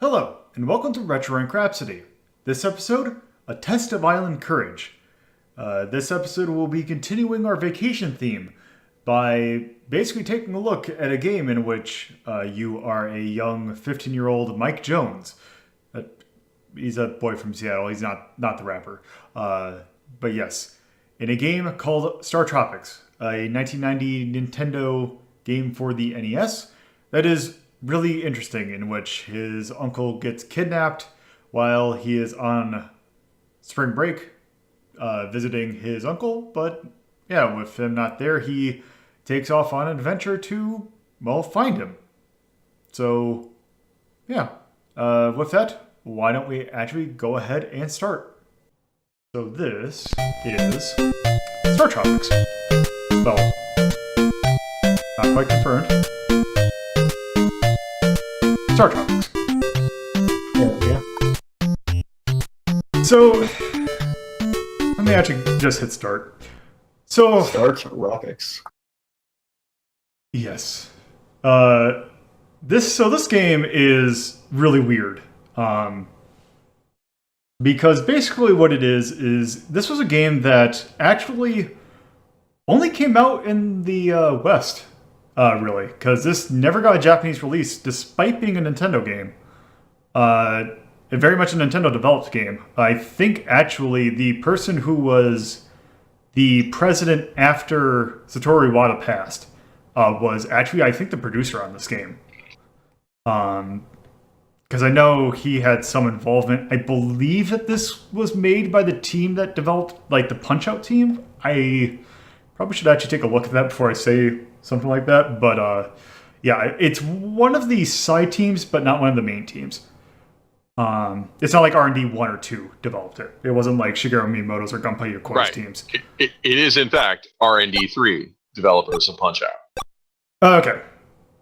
Hello, and welcome to Retro Rank Rhapsody. This episode, a test of island courage. This episode will be continuing our vacation theme by basically taking a look at a game in which you are a young 15-year-old Mike Jones. He's a boy from Seattle, he's not the rapper. But yes, in a game called Startropics, a 1990 Nintendo game for the NES that is really interesting, in which his uncle gets kidnapped while he is on spring break visiting his uncle. But yeah, with him not there, he takes off on an adventure to, well, find him. So yeah, with that, why don't we actually go ahead and start? So this is Startropics. Well, not quite confirmed. Startropics. Yeah. So, let me actually just hit start. So, Startropics. Yes. This game is really weird. Because basically what it is this was a game that actually only came out in the West. Really, because this never got a Japanese release, despite being a Nintendo game. Very much a Nintendo-developed game. I think, actually, the person who was the president after Satoru Iwata passed was actually, I think, the producer on this game. Because I know he had some involvement. I believe that this was made by the team that developed, like, the Punch-Out team. I probably should actually take a look at that before I say something like that, but yeah, it's one of the side teams, but not one of the main teams. It's not like R&D 1 or 2 developed it. It wasn't like Shigeru Miyamoto's or Gunpei Yokoi's teams. It is, in fact, R&D 3 developers of Punch-Out. Okay.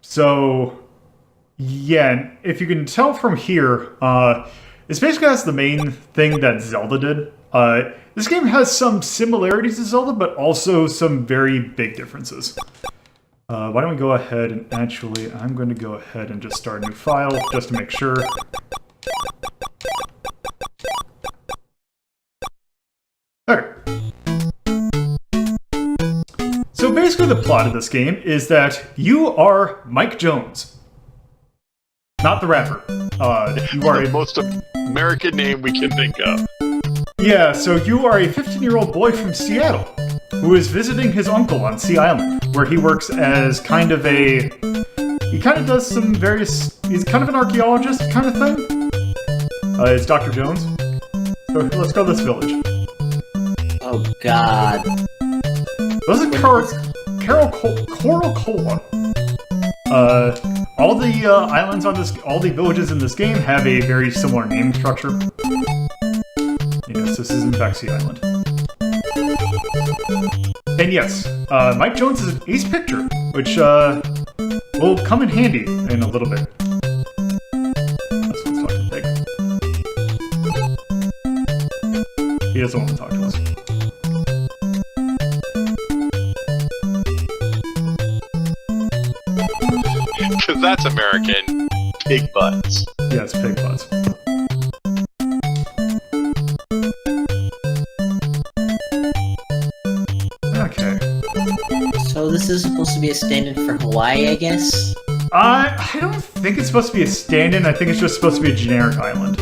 So, yeah, and if you can tell from here, it's basically that's the main thing that Zelda did. This game has some similarities to Zelda, but also some very big differences. Why don't we go ahead and actually, I'm going to go ahead and just start a new file, just to make sure. Okay. So basically the plot of this game is that you are Mike Jones. Not the rapper. You are the most American name we can think of. Yeah, so you are a 15-year-old boy from Seattle who is visiting his uncle on Sea Island, where he works as kind of a... He kind of does some various... He's kind of an archaeologist kind of thing. It's Dr. Jones. So let's go to this village. Oh god. This is Corocola. All the islands on this... All the villages in this game have a very similar name structure. Yes, this is in fact Sea Island. And yes, Mike Jones is an ace picture, which will come in handy in a little bit. Let's talk to Peg. He doesn't want to talk to us. Because that's American. Pig butts. Yeah, it's pig butts. So this is supposed to be a stand-in for Hawaii, I guess? I don't think it's supposed to be a stand-in. I think it's just supposed to be a generic island.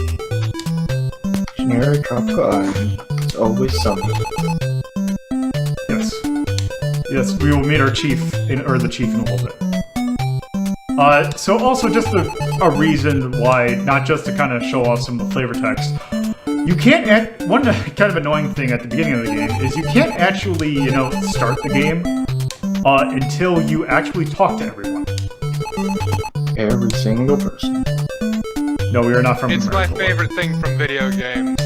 Generic tropical island. It's always sunny. Yes. Yes, we will meet our chief, or the chief in a little bit. So also just a reason why, not just to kind of show off some of the flavor text, you can't, one kind of annoying thing at the beginning of the game is you can't actually, start the game until you actually talk to everyone. Every single person. No, we are not from It's America. my favorite thing from video games.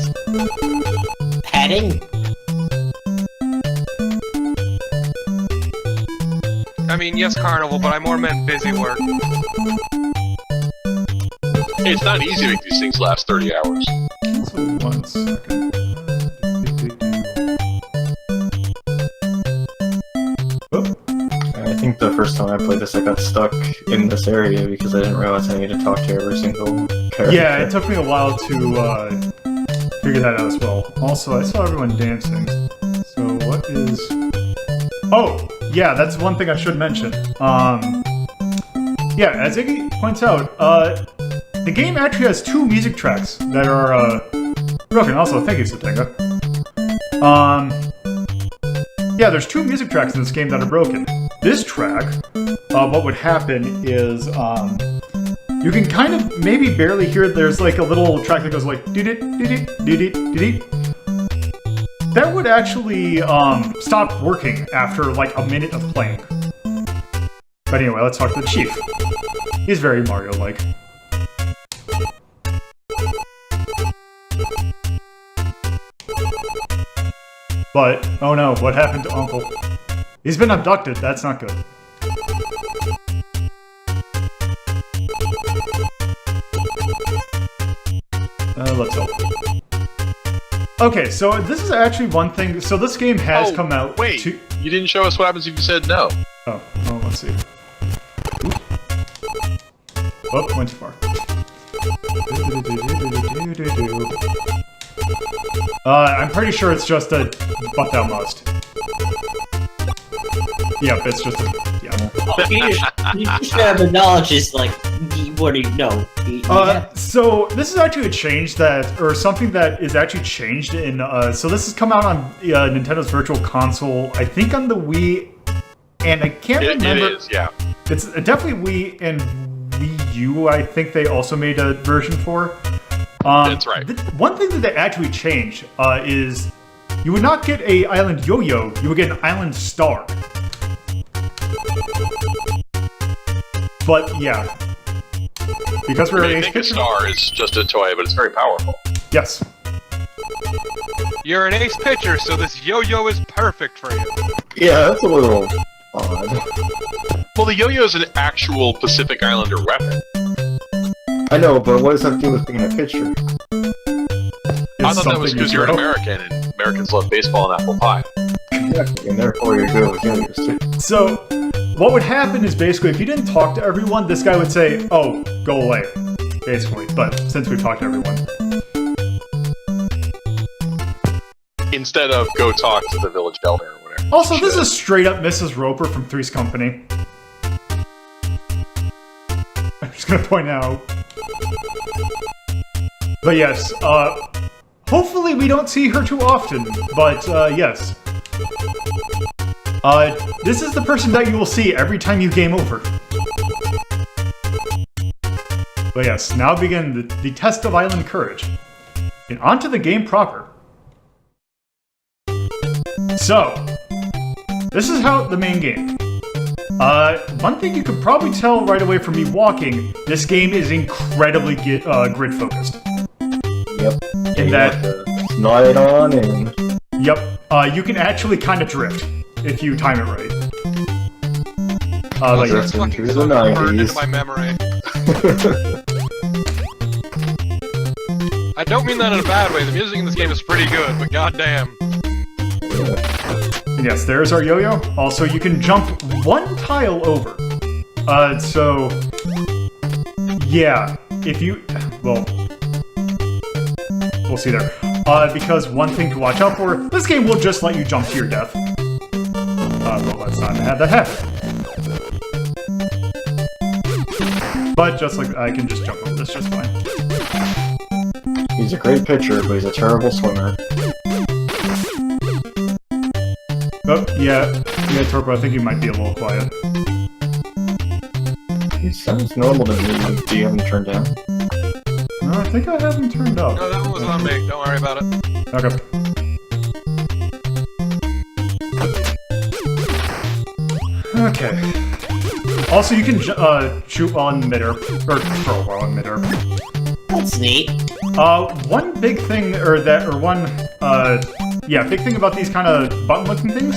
Padding? I mean, yes, Carnival, but I more meant busy work. It's not easy to make these things last 30 hours. So 1 second. I think the first time I played this, I got stuck in this area because I didn't realize I needed to talk to every single character. Yeah, it took me a while to figure that out as well. Also, I saw everyone dancing. So what is... Oh, yeah, that's one thing I should mention. Yeah, as Iggy points out, the game actually has 2 music tracks that are broken. Also, thank you, Satenga. Yeah, there's 2 music tracks in this game that are broken. This track, what would happen is, you can kind of maybe barely hear it. There's like a little track that goes like doo-doo, doo-doo, doo-doo, doo-doo. That would actually stop working after like a minute of playing. But anyway, let's talk to the chief. He's very Mario-like. But, oh no, what happened to Uncle? He's been abducted, that's not good. Let's hope. Okay, so this is actually one thing. So this game has come out. Wait, you didn't show us what happens if you said no. Oh, well, let's see. Oh, went too far. I'm pretty sure it's just a but thou must. Yep, it's just a You just have the knowledge is like, what do you know? So this is actually a change that, or something that is actually changed in, so this has come out on Nintendo's Virtual Console, I think on the Wii, and I can't remember. It is, yeah. It's definitely Wii and Wii U, I think they also made a version for. That's right. One thing that they actually changed is you would not get a Island Yo-Yo, you would get an Island Star. But yeah. Because we're I think a star is just a toy, but it's very powerful. Yes. You're an ace pitcher, so this yo-yo is perfect for you. Yeah, that's a little odd. Well, the yo-yo is an actual Pacific Islander weapon. I know, but what does that do with being a pitcher? I thought that was because you're an American, and Americans love baseball and apple pie. Exactly, and therefore you're good with yo-yos too. So, what would happen is basically, if you didn't talk to everyone, this guy would say, oh, go away, basically. But since we've talked to everyone. Instead of go talk to the village elder or whatever. Also, this is straight up Mrs. Roper from Three's Company. I'm just gonna point out. But yes, hopefully we don't see her too often, but yes. This is the person that you will see every time you game over. But yes, now begin the test of Island Courage. And onto the game proper. So, this is how the main game. One thing you could probably tell right away from me walking, this game is incredibly grid focused. Yep. In that, slide on and... Yep. You can actually kind of drift if you time it right. Like, This fucking song burned into my memory. I don't mean that in a bad way. The music in this game is pretty good, but goddamn. and yes, there's our yo-yo. Also, you can jump one tile over. So yeah, if you, well, we'll see there. Because one thing to watch out for, this game will just let you jump to your death. Well, let's not have that happen. But just like, I can just jump over this just fine. He's a great pitcher, but he's a terrible swimmer. Oh, yeah, Torpo, I think you might be a little quiet. He sounds normal to me. Do you have him turned down? No, I think I have him turned up. No, that one was on me. Don't worry about it. Okay. Okay. Also, you can shoot on midair, or throw while on midair. That's neat. One big thing, big thing about these kind of button-looking things.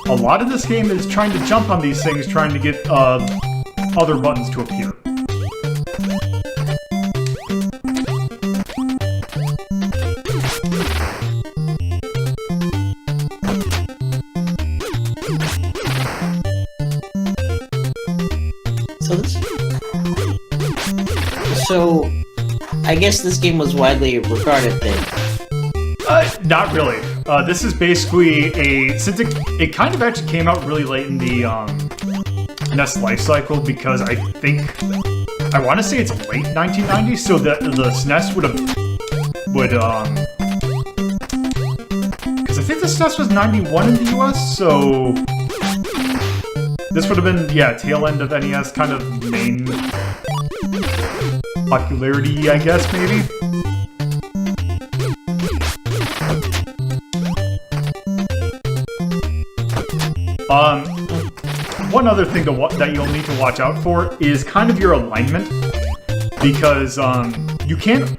A lot of this game is trying to jump on these things, trying to get other buttons to appear. So this So, I guess this game was widely regarded then. Not really. This is basically since it kind of actually came out really late in the NES life cycle, because I want to say it's late 1990s, so the SNES because I think the SNES was 91 in the US, so this would have been, yeah, tail end of NES, kind of main popularity, I guess, maybe? One other thing that you'll need to watch out for is kind of your alignment, because you can't,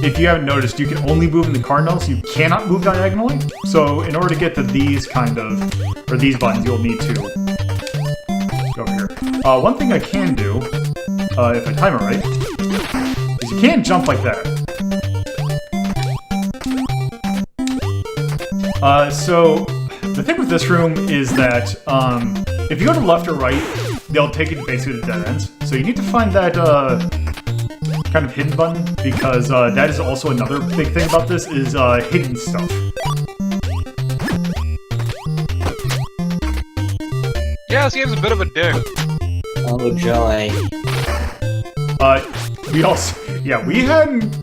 if you haven't noticed, you can only move in the cardinals, you cannot move diagonally. So in order to get to these these buttons, you'll need to go over here. One thing I can do, if I time it right, is you can jump like that. So the thing with this room is that if you go to left or right, they'll take you basically to dead ends. So you need to find that kind of hidden button, because that is also another big thing about this, is hidden stuff. Yeah, this game's a bit of a dick. Oh, joy. We also, yeah, we hadn't.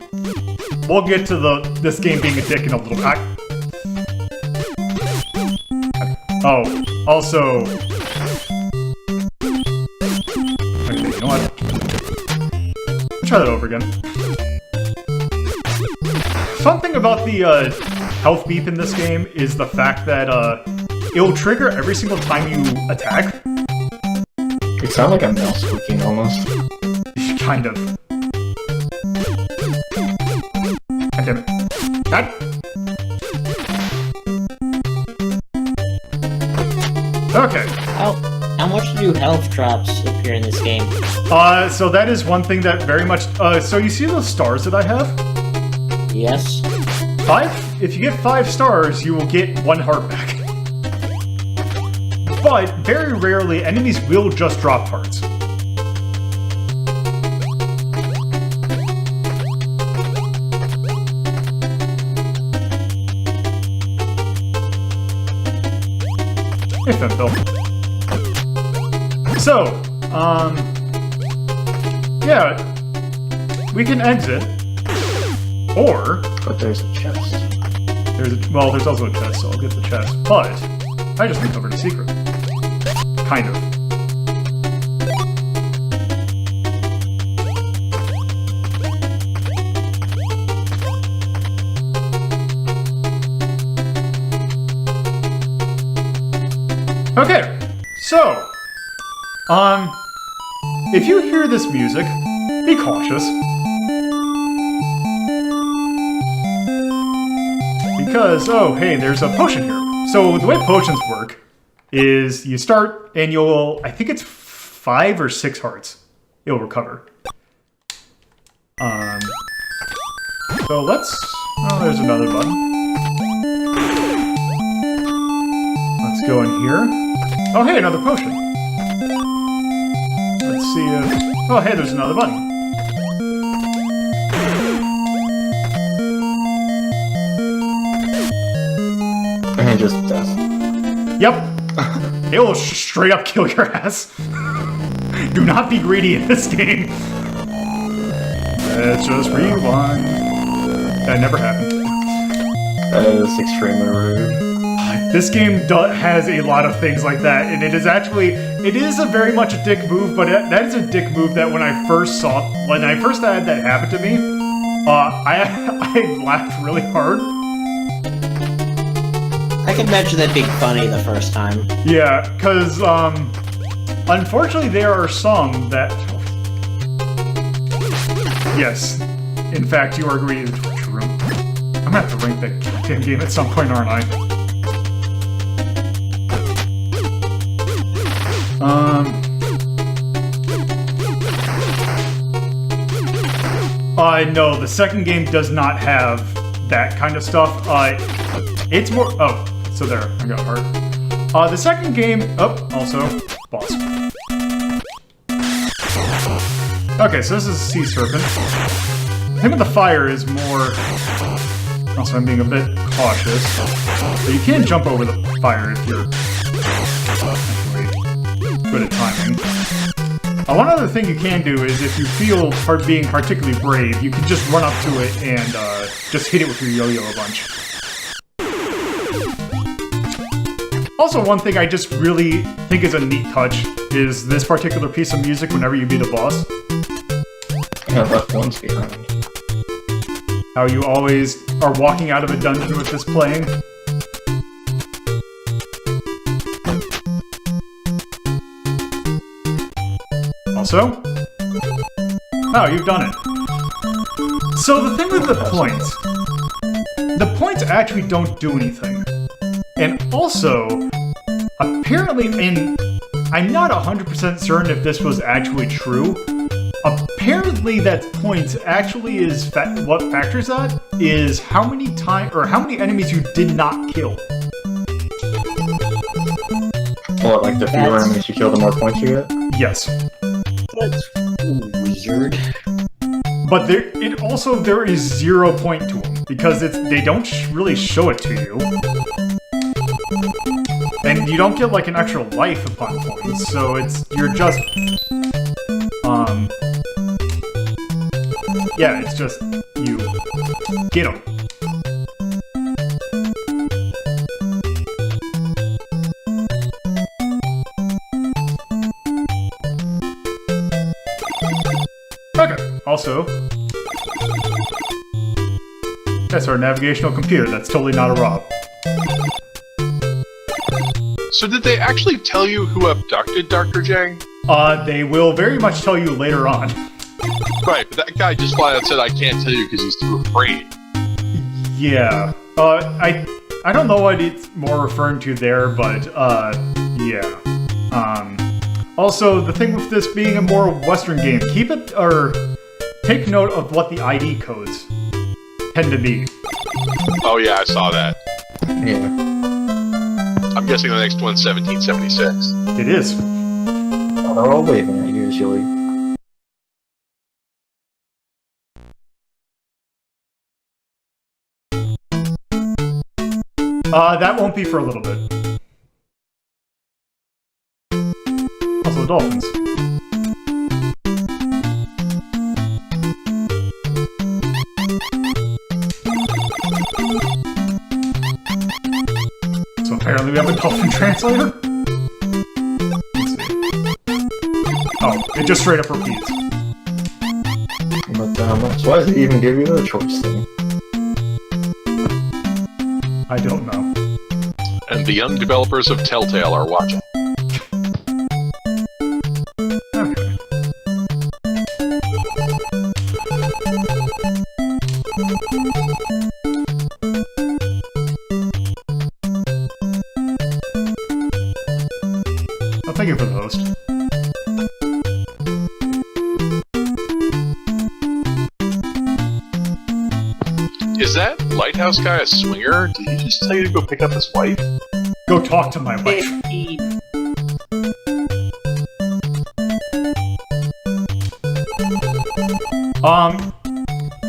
We'll get to this game being a dick in a little bit. Oh, also. Okay, you know what? Try that over again. Fun thing about the health beep in this game is the fact that it'll trigger every single time you attack. It sounds like a mouse squeaking almost. Kind of. God damn it. God. Okay. How much do health drops appear in this game? So that is one thing that very much. So you see those stars that I have? Yes. 5? If you get 5 stars, you will get 1 heart back. But very rarely, enemies will just drop hearts. Hey, Femphil. So, yeah, we can exit, or But there's a chest. there's also a chest, so I'll get the chest. But I just uncovered a secret, kind of. Okay, so, if you hear this music, be cautious. Because, oh, hey, there's a potion here. So, the way potions work is you start and I think it's 5 or 6 hearts you'll recover. So oh, there's another button. Let's go in here. Oh, hey, another potion. Let's see if... Oh, hey, there's another button. And just death. Yep. It will straight up kill your ass. Do not be greedy in this game. Let's just rewind. That never happened. That is extremely rude. This game has a lot of things like that, and it is a very much a dick move, but that is a dick move that when I first had that happen to me, I laughed really hard. I can imagine that being funny the first time. Yeah, because, unfortunately there are some that... Yes, in fact, you are greedy in the torture room. I'm gonna have to rank that goddamn game at some point, aren't I? No, the second game does not have that kind of stuff. It's more... Oh, so there, I got heart. The second game... Oh, also, boss. Okay, so this is a sea serpent. The thing with the fire is more... Also, I'm being a bit cautious. But you can jump over the fire if you're good at timing. One other thing you can do is if you feel being particularly brave, you can just run up to it and just hit it with your yo-yo a bunch. Also, one thing I just really think is a neat touch is this particular piece of music whenever you beat a boss. Yeah, left one's behind. How you always are walking out of a dungeon with this playing. Also? Oh, you've done it. So the thing with the points actually don't do anything. And also, apparently, and I'm not 100% certain if this was actually true, apparently that points actually is what factors that is how many enemies you did not kill. What, like the fewer enemies you kill, the more points you get? Yes. That's weird. But there is 0 point to them because they don't really show it to you, and you don't get like an extra life upon points. So you're just yeah, it's just you get them. Okay, also, that's our navigational computer. That's totally not a Rob. So did they actually tell you who abducted Dr. Jang? They will very much tell you later on. Right, but that guy just flat out said, I can't tell you because he's too afraid. Yeah. I don't know what it's more referring to there, but, yeah. Also, the thing with this being a more Western game, take note of what the ID codes tend to be. Oh yeah, I saw that. Yeah. I'm guessing the next one's 1776. It is. Well, they're all waving at you usually. That won't be for a little bit. Also, the dolphins. So apparently we have a dolphin translator? Let's see. Oh, it just straight up repeats. But so why does it even give you the choice thing? I don't know. And the young developers of Telltale are watching. Okay. Well, thank you for the host. Is that lighthouse guy a swinger? Did he just tell you to go pick up his wife? Go talk to my wife. 15.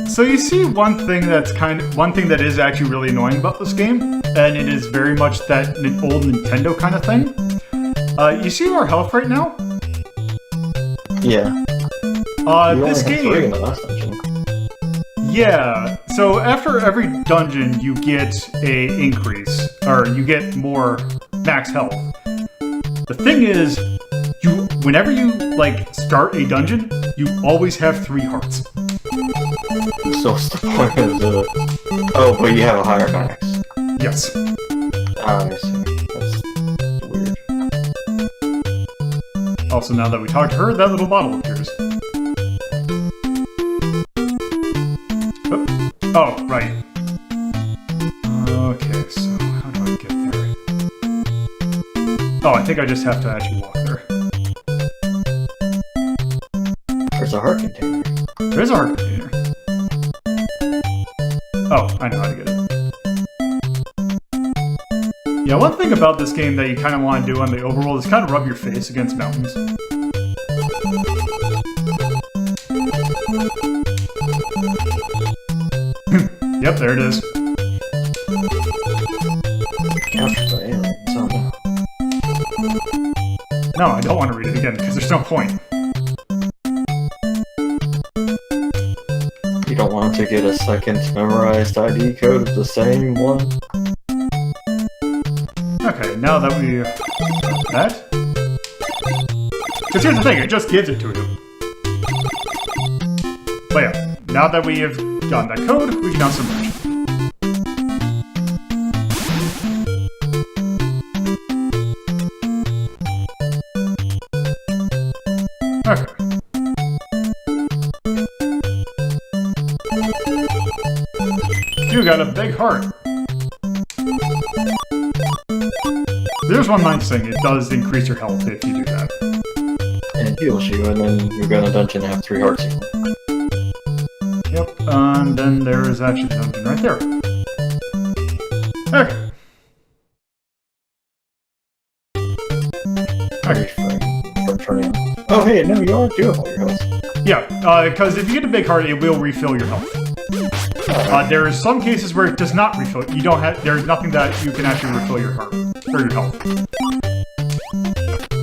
So you see one thing that is actually really annoying about this game, and it is very much that old Nintendo kind of thing. You see our health right now? Yeah. You This only had 3 in game, the last dungeon. yeah. So after every dungeon, you get a increase, or you get more max health. The thing is, whenever you start a dungeon, you always have 3 hearts. So what's the point of the... Oh, but you have a higher max. Yes. Ah, I see. That's weird. Also, now that we talked to her, that little bottle appears. Oh, right. Okay, so how do I get there? Oh, I think I just have to actually walk there. There's a heart container. There is a heart container. Oh, I know how to get it. Yeah, one thing about this game that you kind of want to do on the overworld is kind of rub your face against mountains. Yep, there it is. Captured by aliens. Oh no. No, I don't want to read it again, because there's no point. You don't want to get a second memorized ID code of the same one? Okay, now that we... that? Because here's the thing, it just gives it to you. But yeah, now that we have gotten that code, we can now submerge. Okay. You got a big heart. There's one nice thing, it does increase your health if you do that. And it heals you, and then you go in a dungeon and have 3 hearts. Yep, and then there is actually the dungeon right there. Okay. From turning. Oh hey, no, you are doing all your health. Yeah, because if you get a big heart, it will refill your health. There are some cases where it does not refill. You don't have. There's nothing that you can actually refill your heart or your health.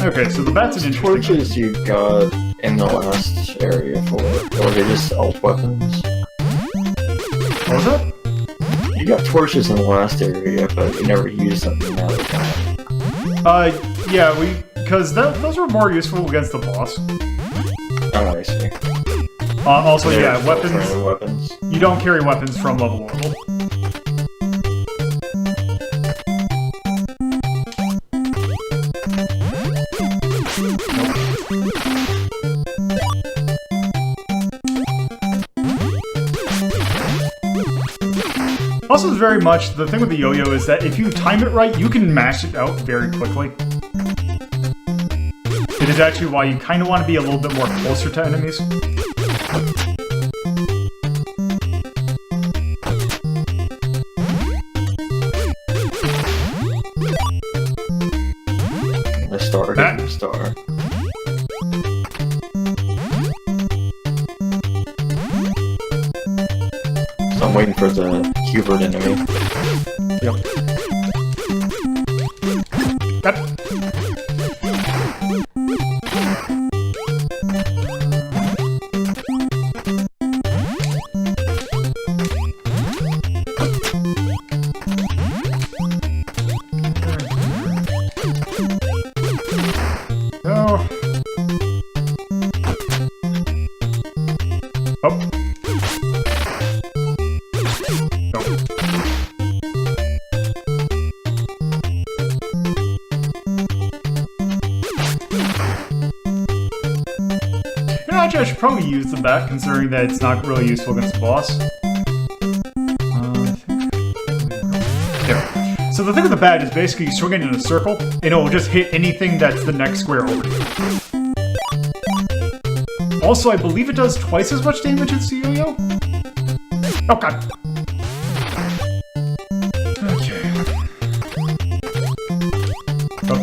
Okay, so the bat's an interesting. Torches you got in the last area for, or they just elf weapons? What was that? You got torches in the last area, but you never used them in that time. Yeah, because those were more useful against the boss. Oh, I see. Also, yeah, weapons. You don't carry weapons from level to level. Also, it's very much the thing with the yo-yo is that if you time it right, you can mash it out very quickly. It is actually why you kind of want to be a little bit more closer to enemies. The star, That- the star. So I'm waiting for the Hubert enemy. Yep. That. Go. Oh. Actually, I should probably use the bat, considering that it's not really useful against the boss. There. So the thing with the bat is basically you swing it in a circle, and it will just hit anything that's the next square over you. Also, I believe it does twice as much damage as the yo-yo. Oh god. Okay. Oh.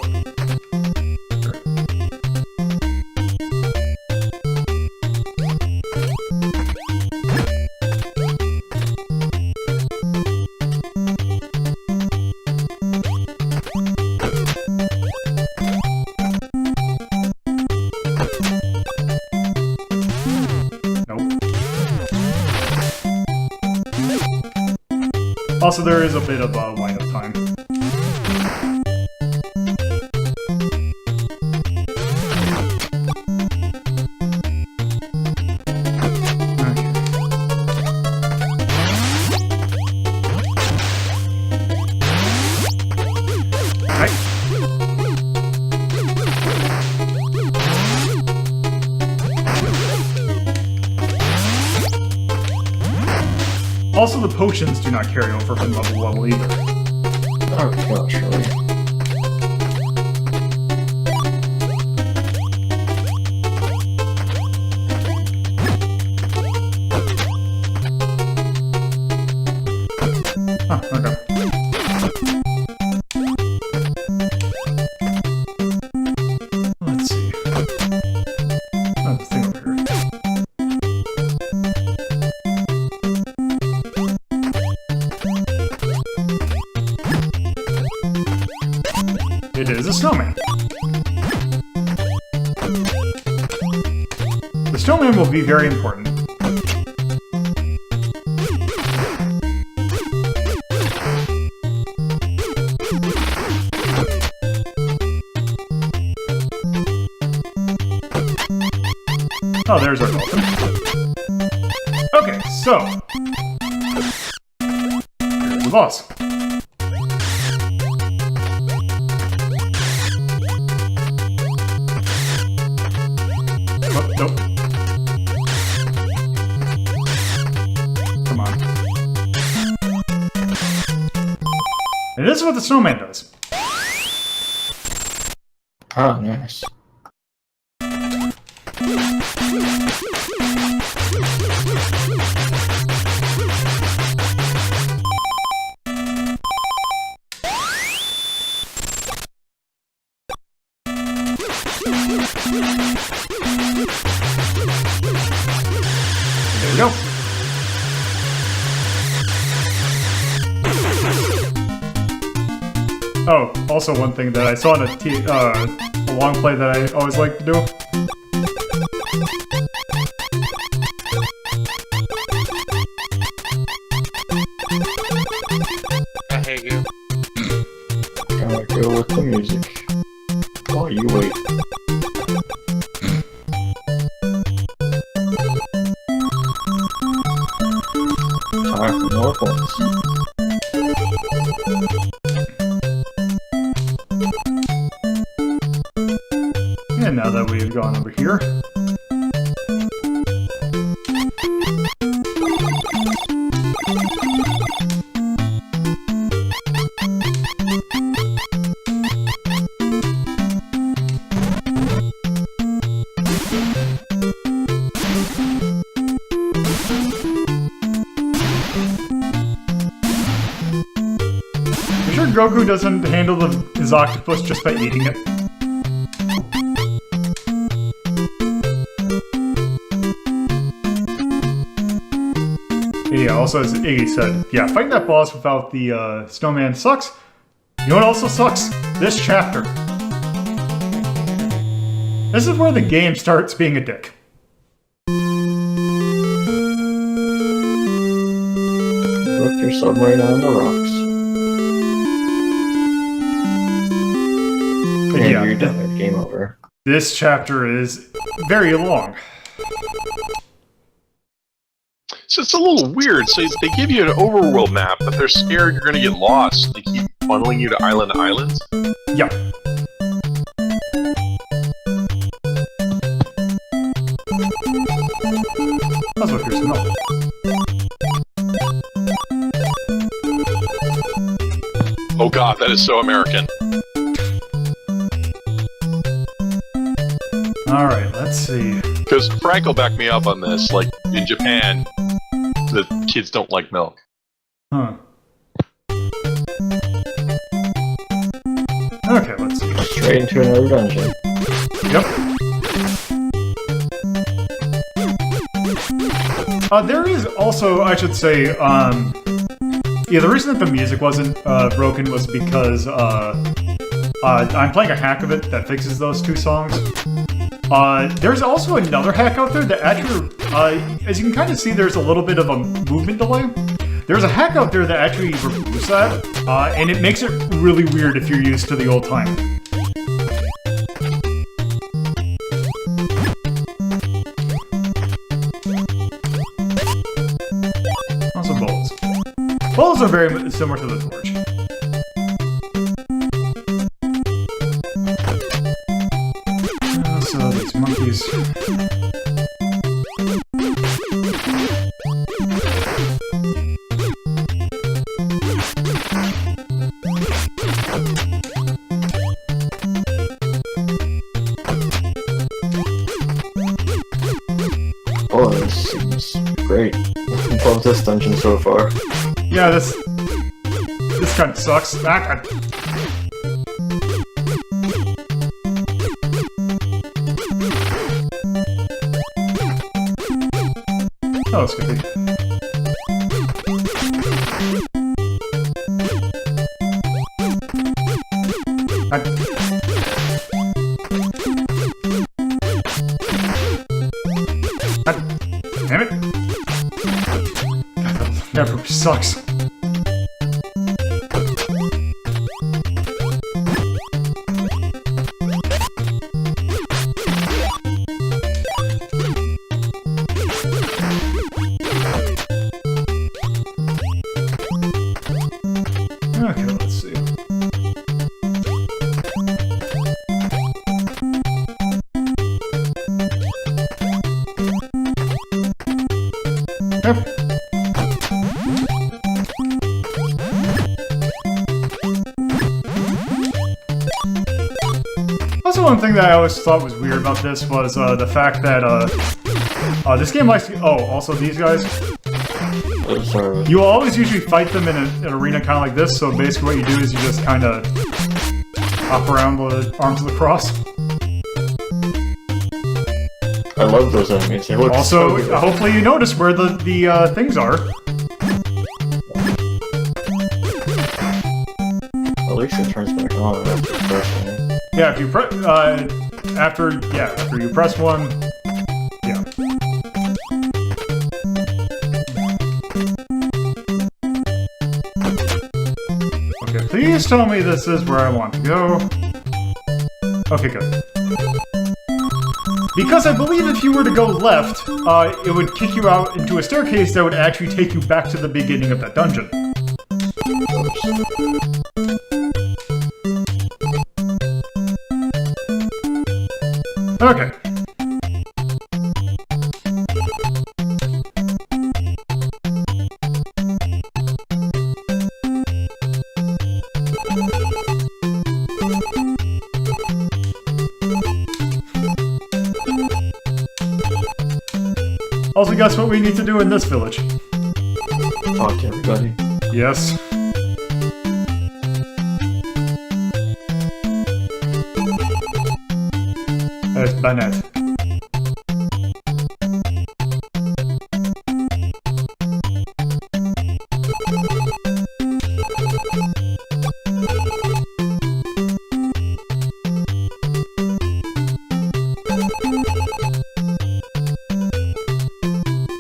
Also, there is a bit of a wind-up time. Also, the potions do not carry over from level to level either. Oh gosh, really? Huh, okay. Let's see. Oh, this thing over here. snowman will be very important. Oh, there's our dolphin. Okay, so here's the boss. Oh, nope. Come on. And this is what the snowman does. Oh, nice. There we go. Oh, also one thing that I saw in a long play that I always like to do. I hate you. Gotta go with the music. While you wait. Time for more points. And now that we've gone over here, you sure Goku doesn't handle his octopus just by eating it? Yeah, also as Iggy said, yeah, fighting that boss without the snowman sucks. You know what also sucks? This chapter. This is where the game starts being a dick. Look your submarine on the rocks. And Yeah, you're done. Game over. this chapter is very long. So it's a little weird. So they give you an overworld map, but they're scared you're going to get lost. They keep funneling you to island to island. Yeah. That's what here's no. Oh god, that is so American. Alright, let's see. Because Frank will back me up on this. Like, in Japan, the kids don't like milk. Huh. Okay, let's see. Straight into another dungeon. Yep. There is also, I should say, yeah, the reason that the music wasn't broken was because I'm playing a hack of it that fixes those two songs. There's also another hack out there that actually, as you can kind of see, there's a little bit of a movement delay. There's a hack out there that actually removes that, and it makes it really weird if you're used to the old time. Also bowls. Bowls are very similar to the torch. So these monkeys. Oh, this seems great. Love this dungeon so far. Yeah, this kind of sucks. Oh, it's gonna be. damn it. That rope sucks. Okay, let's see. Yep. Also, one thing that I always thought was weird about this was the fact that this game likes to... Oh, also these guys. Sorry. You will always usually fight them in an arena kind of like this, so basically what you do is you just kind of hop around with the arms of the cross. I love those enemies. They look Also, so good. hopefully you notice where the things are. At least it turns back on after pressing. Yeah, if you press after you press one, yeah. Okay, please tell me this is where I want to go. Okay, good. Because I believe if you were to go left, it would kick you out into a staircase that would actually take you back to the beginning of that dungeon. Okay. Also, guess what we need to do in this village? Talk to everybody. Yes. There's Bennett.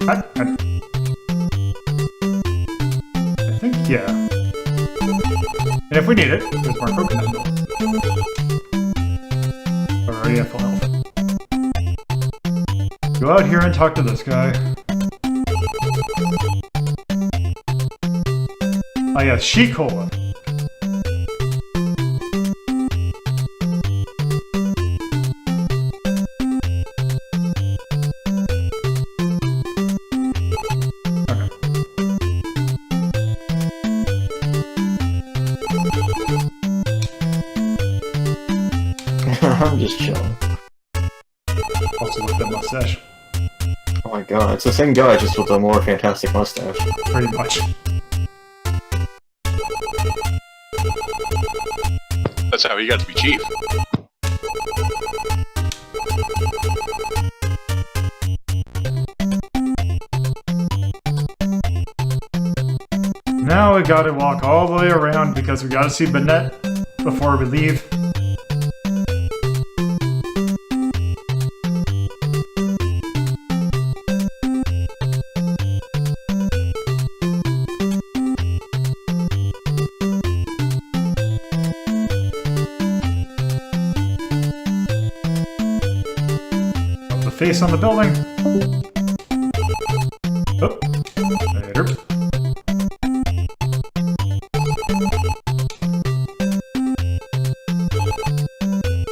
I think, yeah. And if we need it, there's more coconut milk. Already at full health. Go out here and talk to this guy. Oh yeah, She-Cola. I'm just chilling. Also with that mustache. Oh my god, it's the same guy, just with a more fantastic mustache. Pretty much. That's how he got to be chief. Now we gotta walk all the way around because we gotta see Bennett before we leave. The face on the building. Oh, later.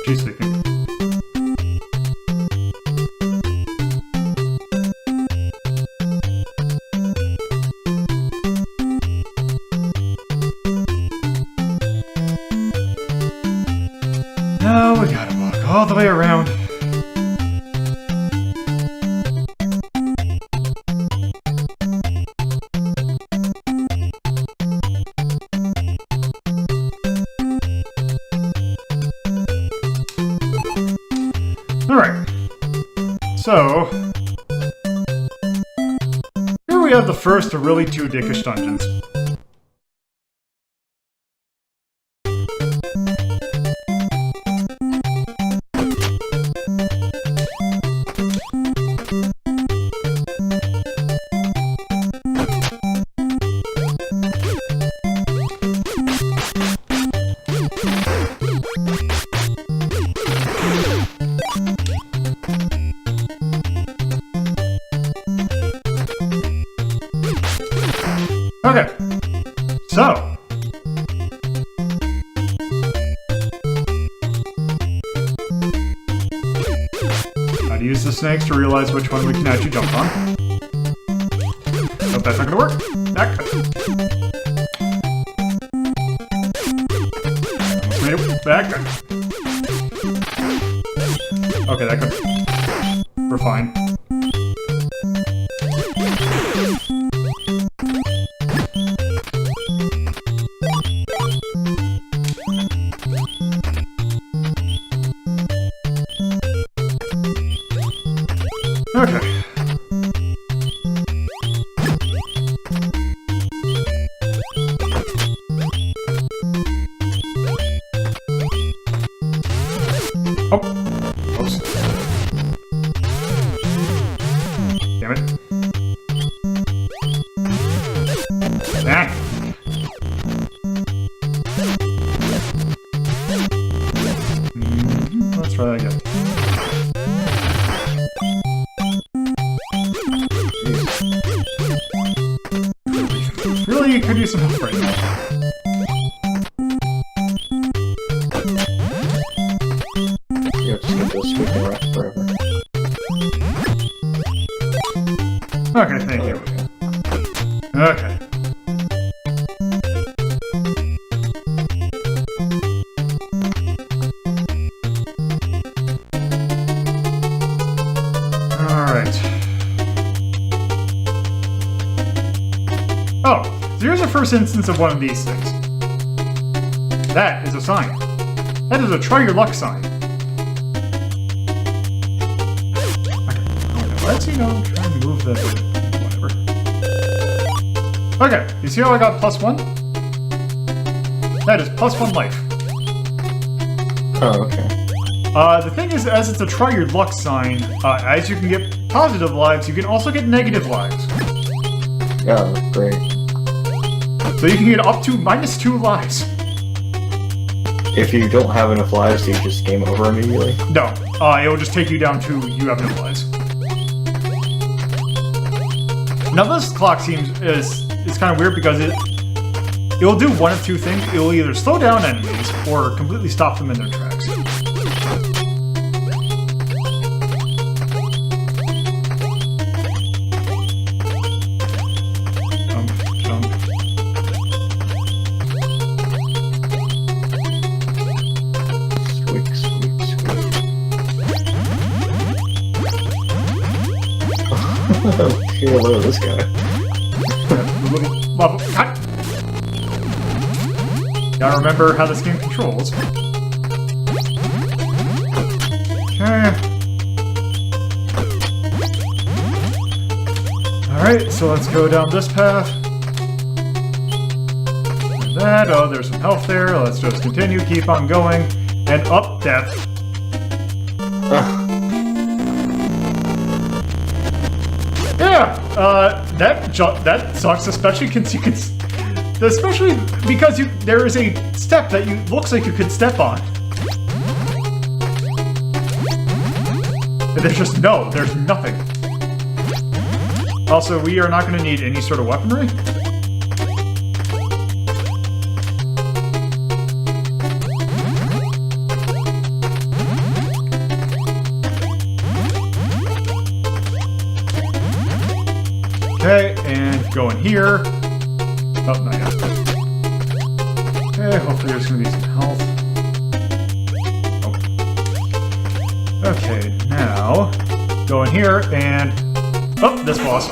She's sleeping. Now we gotta walk all the way around. Alright. So, here we have the first of really two dickish dungeons. Okay. So. How to use the snakes to realize which one we can actually jump on. Nope, that's not gonna work. Back. Made it back. Okay, that could. We're fine. Okay. Oh. Oops. Damn it. Ah. Let's try that again. Really could use some help right now. You have to skip those squeaking rats forever. Okay, thank you. Okay. Alright. Oh, so here's the first instance of one of these things. That is a sign. That is a try your luck sign. Okay, let's, try and move the... whatever. Okay, you see how I got +1? That is +1 life. Oh, okay. The thing is, as it's a try your luck sign, as you can get positive lives, you can also get negative lives. Oh, great. So you can get up to -2 lives. If you don't have enough lives, do you just game over immediately? No, it will just take you down to you have no lives. Now this clock is kind of weird because it'll do one of two things. It'll either slow down enemies or completely stop them in their tracks. Jump. Squeak, squeak, squeak. Okay, look at this guy. Cut. Gotta remember how this game controls. Okay. Alright, so let's go down this path. And that, oh, there's some health there. Let's just continue, keep on going. And up, death. Yeah, that sucks, especially because there is a step that looks like you could step on. And there's nothing. Also, we are not going to need any sort of weaponry. Okay, and go in here. Oh, not yet. Okay, hopefully there's gonna be some health. Oh. Okay, now go in here and oh, this boss.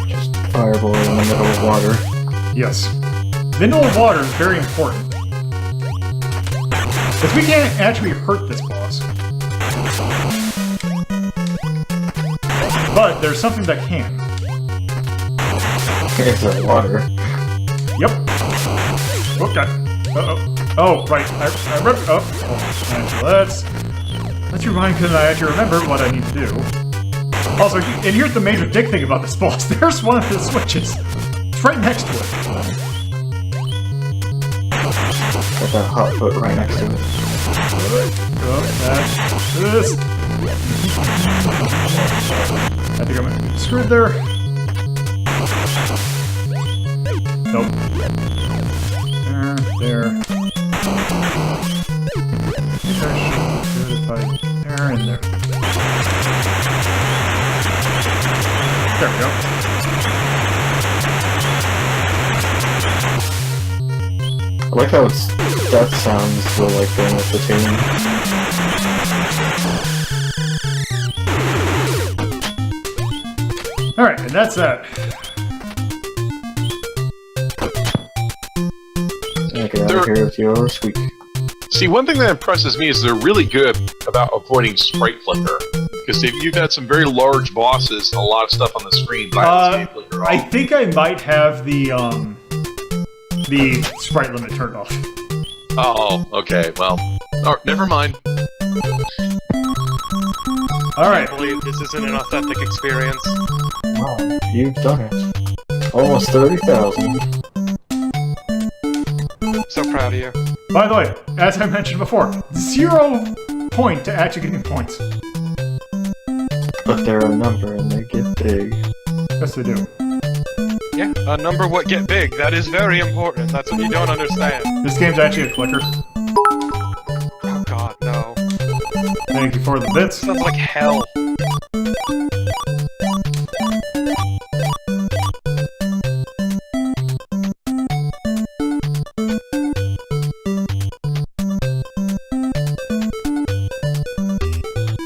Just fireball in the middle of water. Yes. Middle of water is very important. Because we can't actually hurt this boss. But there's something that can. It's that water. Yep. Okay. Uh-oh. Oh, right. I remember. Oh, let's rewind because I actually remember what I need to do. Also, and here's the major dick thing about this boss. There's one of the switches. It's right next to it. Got that hot foot right next to it. Oh, that's this. I think I'm screwed there. Nope. There. There and there. There we go. I like how its death sounds will like going with the tune. Alright, and that's that. I get out of here with your squeak. See, one thing that impresses me is they're really good about avoiding sprite flicker. Because you've had some very large bosses and a lot of stuff on the screen. But I think I might have the sprite limit turned off. Oh, okay. Well, never mind. I Alright. can't believe this isn't an authentic experience. Wow, you've done it. Almost 30,000. So proud of you. By the way, as I mentioned before, 0 point to actually getting points. But they're a number and they get big. Yes, they do. Yeah, a number what get big. That is very important. That's what you don't understand. This game's actually a clicker. Oh god, no. Thank you for the bits. Sounds like hell.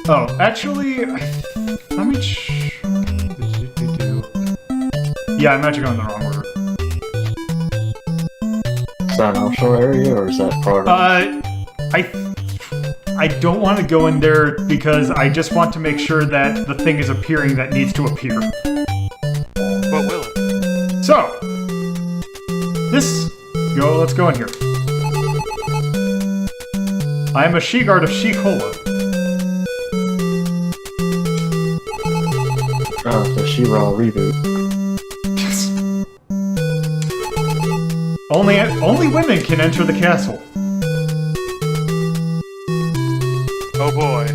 Oh, actually, let me. Yeah, I'm actually going the wrong order. Is that an optional area or is that part of I don't want to go in there because I just want to make sure that the thing is appearing that needs to appear. But will it? So, let's go in here. I am a she-guard of She-Cola. the She-Ra reboot? Only women can enter the castle. Oh boy.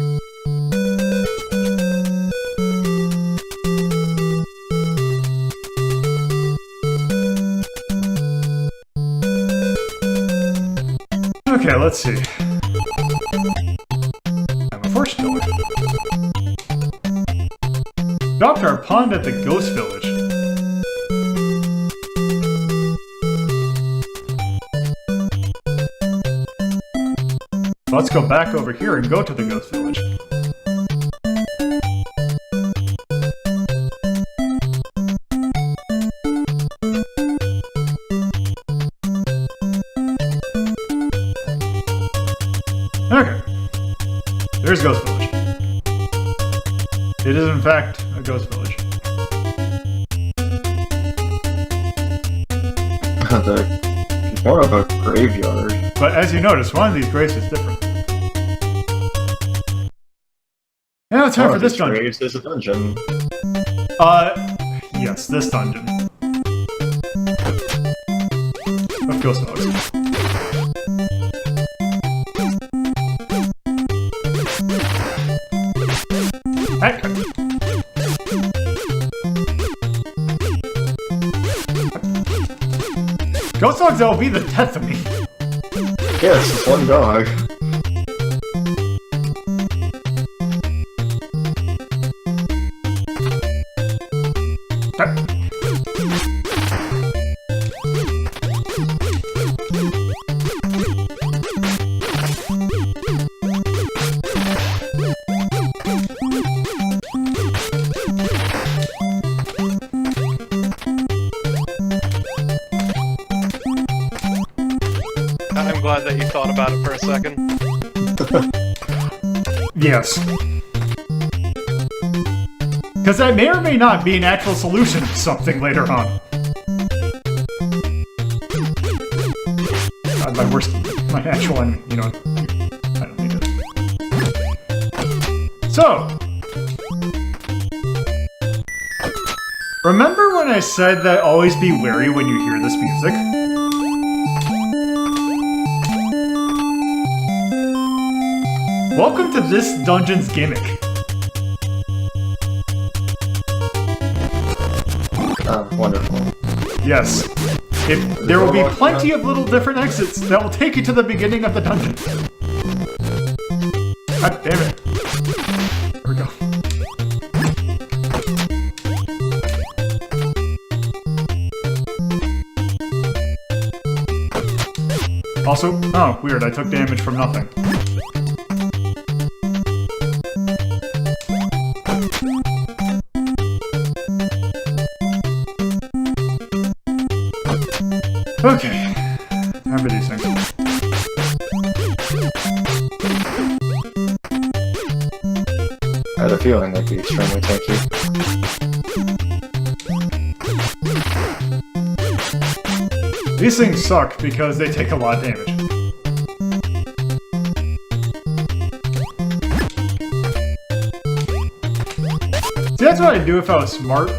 Okay, let's see. I'm a fortune teller. Dropped our pond at the Ghost Village. Let's go back over here and go to the Ghost Village. Okay. There's Ghost Village. It is in fact a Ghost Village. It's more of a graveyard. But as you notice, one of these graves is different. Now it's time One for of this these dungeon. graves is a dungeon. Yes, this dungeon. Of Ghost Dogs. Hey. Ghost Dogs will be the death of me. Yes, it's one dog. I'm glad that you thought about it for a second. Yes. Because that may or may not be an actual solution to something later on. God, my actual enemy, you know. I don't need it. So. Remember when I said that always be wary when you hear this music? Welcome to this dungeon's gimmick. Oh, wonderful. Yes. There will be plenty of little different exits that will take you to the beginning of the dungeon. God damn it. There we go. Also, oh, weird, I took damage from nothing. Okay, time for these things. I had a feeling they'd be extremely tanky. These things suck because they take a lot of damage. See, that's what I'd do if I was smart.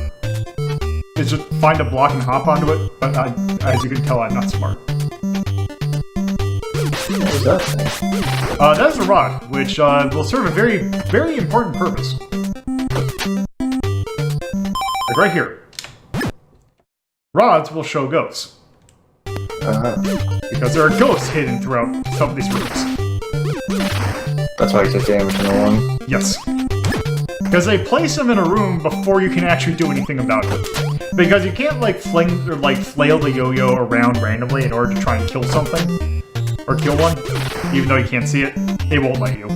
Is just find a block and hop onto it, but as you can tell, I'm not smart. What was that thing? That is a rod, which will serve a very, very important purpose. Like right here. Rods will show ghosts. Because there are ghosts hidden throughout some of these rooms. That's why you took damage in the one. Yes. Because they place them in a room before you can actually do anything about it. Because you can't, like, fling or, like, flail the yo-yo around randomly in order to try and kill something. Or kill one. Even though you can't see it. It won't let you.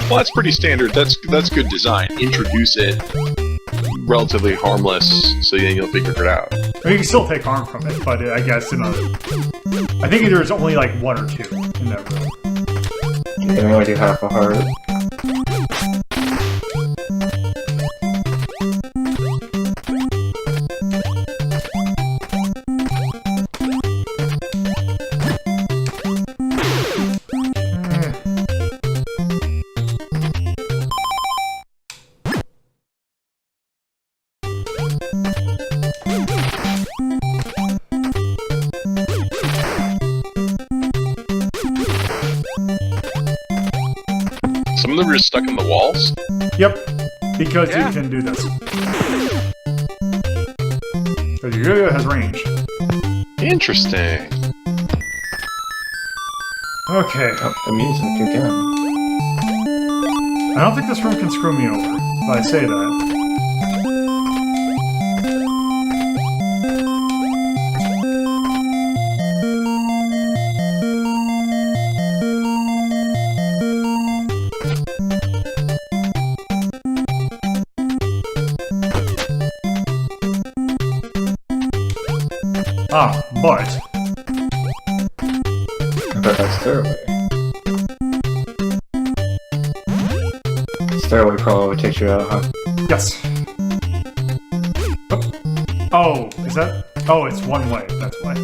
Well, that's pretty standard. That's good design. Introduce it relatively harmless, so then you'll figure it out. I mean, you can still take harm from it, but I guess in a... I think there's only, like, one or two in that room. You can only do half a heart. Some of them are just stuck in the walls. Yep. Because Yeah. you can do this. Because your yo-yo has range. Interesting. Okay. Oh, the music again. I don't think this room can screw me over, if I say that. Ah, but... I bet that's Stairway. Stairway probably takes you out, huh? Yes. Oh, is that... Oh, it's one way, that's why.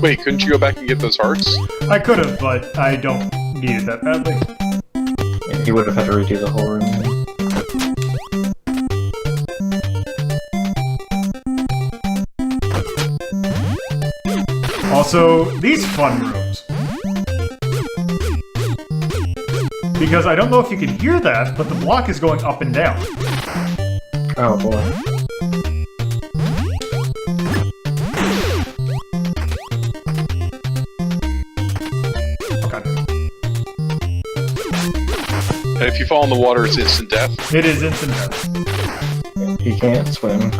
Wait, couldn't you go back and get those hearts? I could have, but I don't need it that badly. Yeah, he would have had to redo the whole room. Also, these fun rooms. Because I don't know if you can hear that, but the block is going up and down. Oh boy. And if you fall in the water, it's instant death. It is instant death. He can't swim.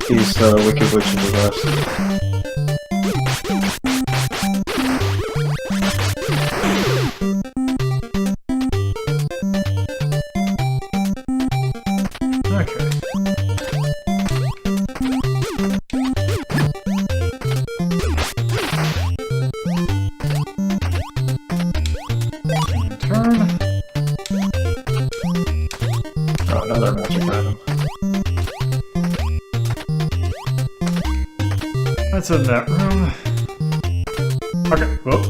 He's the Wicked Witch of the West. Okay. Turn. Oh, another magic item. That's in that room. Okay, whoop.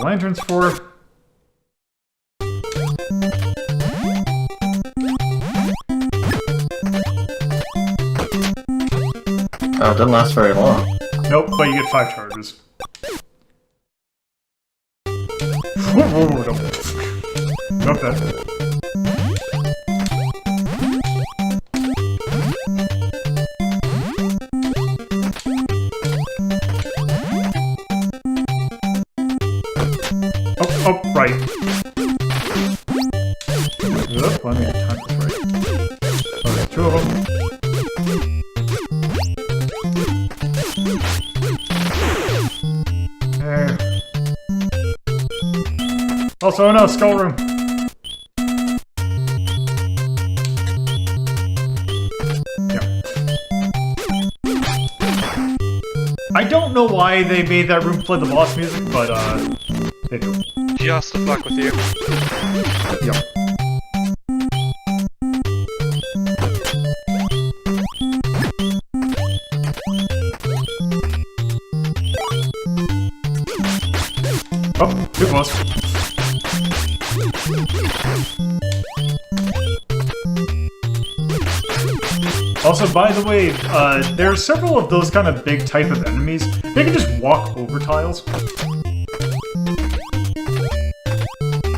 lanterns for. Oh, it doesn't last very long. Nope, but you get 5 charges. Whoa, not that. Oh, right. Oop, let me time this right. Okay, 2 of them. There. Also, no, skull room. Yeah. I don't know why they made that room play the boss music, but, they do. Just to fuck with you. Yep. Oh, too close. Also, by the way, there are several of those kind of big type of enemies. They can just walk over tiles.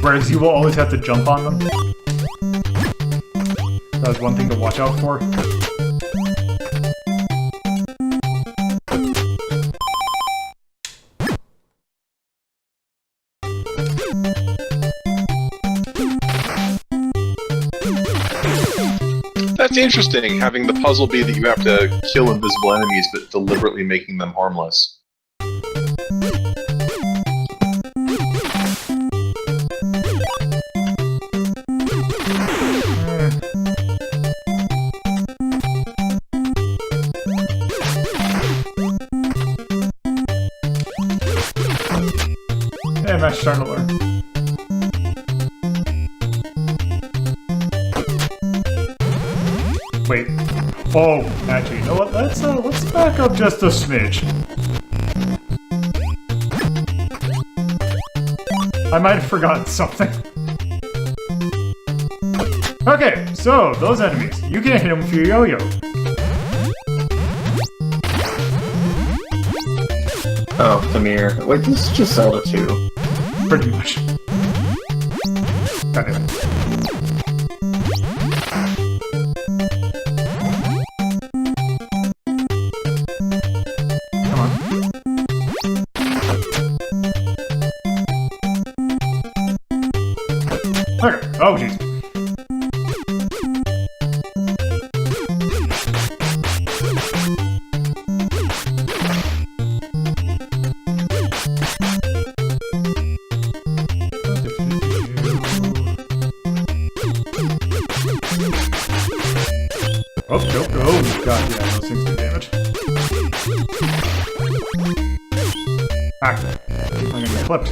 Whereas you will always have to jump on them. That's one thing to watch out for. That's interesting, having the puzzle be that you have to kill invisible enemies, but deliberately making them harmless. Yeah, I'm actually starting to learn. Wait. Oh, actually, you know what? Let's back up just a smidge. I might have forgotten something. Okay, so those enemies, you can hit them with your yo-yo. Oh, the mirror. Wait, this is just Zelda 2. Pretty much. God damn it. Come on. Okay. Oh, jeez. Oh, nope. Oh, god, yeah, those things do damage. Ah, I'm gonna get clipped.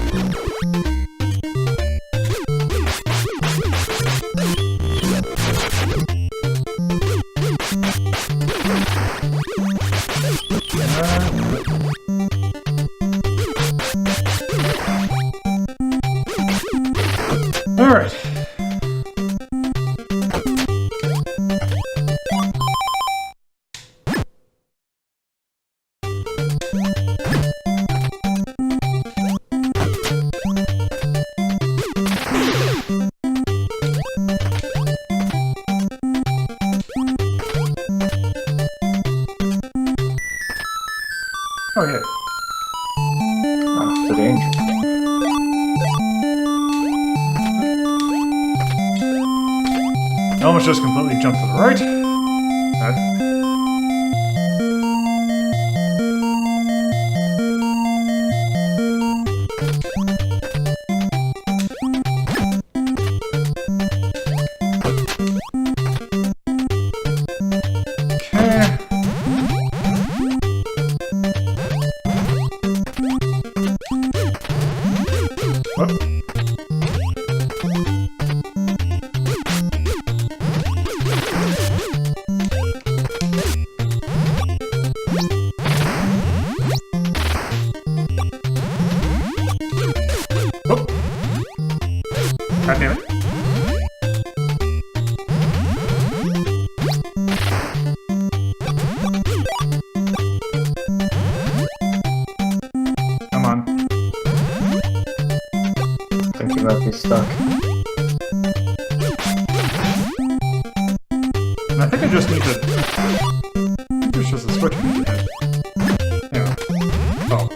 Alright. Oh, yeah. That's the danger. I almost just completely jumped to the right. Okay. Whoop. God damn it. Come on. I think you might be stuck. And I think I just need to... There's just a switch I need to hit. Yeah. Oh.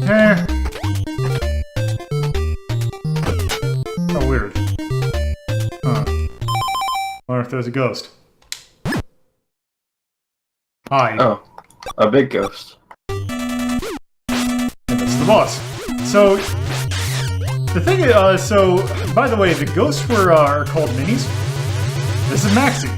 Eh. Oh, weird. Huh. Wonder if there's a ghost. Hi. Oh, a big ghost. And that's the boss. So, the thing is, so, by the way, the ghosts are called minis. This is Maxie.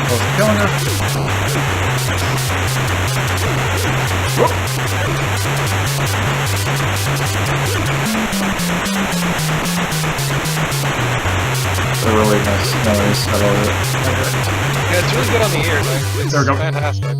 Close to killing her. Whoop. A really nice noise. I love it. Yeah, it's really good on the ears. Like, it's There we go. fantastic.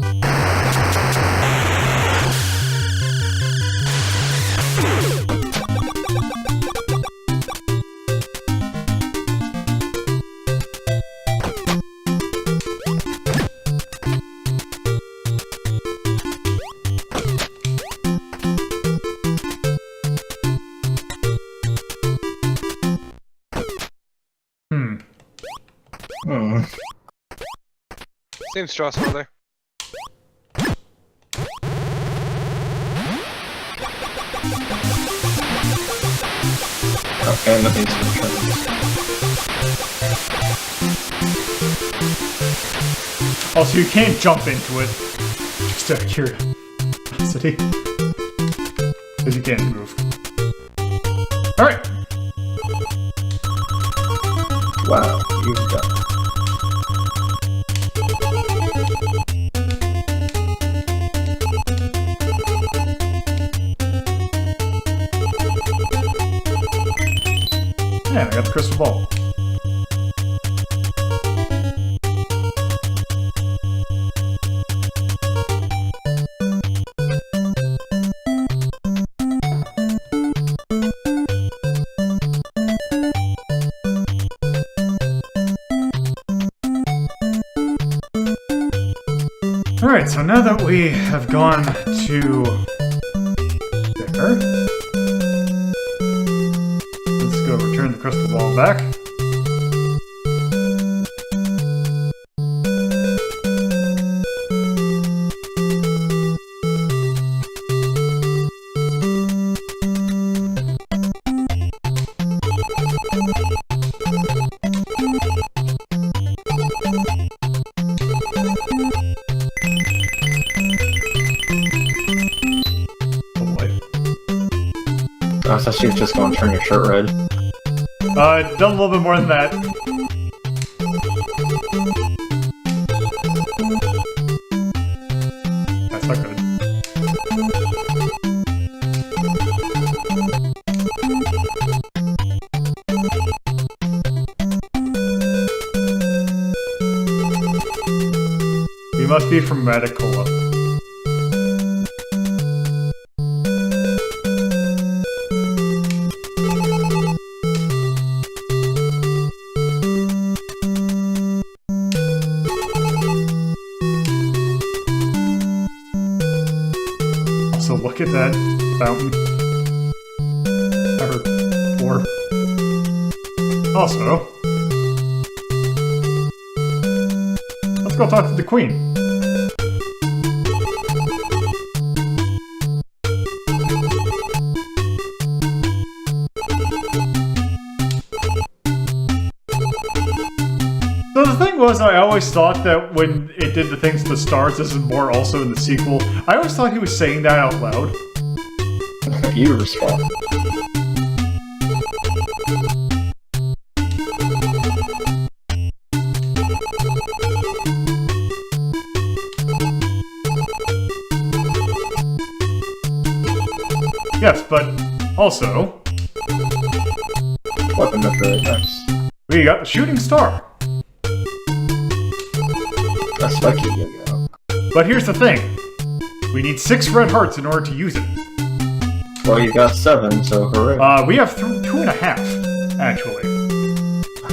Hmm. Seems stressful there. Okay, nothing's been turned. Also, you can't jump into it. Just out of curiosity. Because you can't move. Alright. Wow, you've done it. Yeah, I got the crystal ball. Alright, so now that we have gone to there, let's go return the crystal ball back. I thought you were just going to turn your shirt red. Done a little bit more than that. That's not good. You must be from Medicola. So look at that fountain. Or also, let's go talk to the queen. So the thing was, I always thought that when it did the things to the stars, this is more also in the sequel. I always thought he was saying that out loud. You respond. Yes, but also, Weapon upgrade, nice. we got the shooting star. That's lucky you go. But here's the thing. We need 6 red hearts in order to use it. Well, you got 7, so hooray. We have 2.5, actually.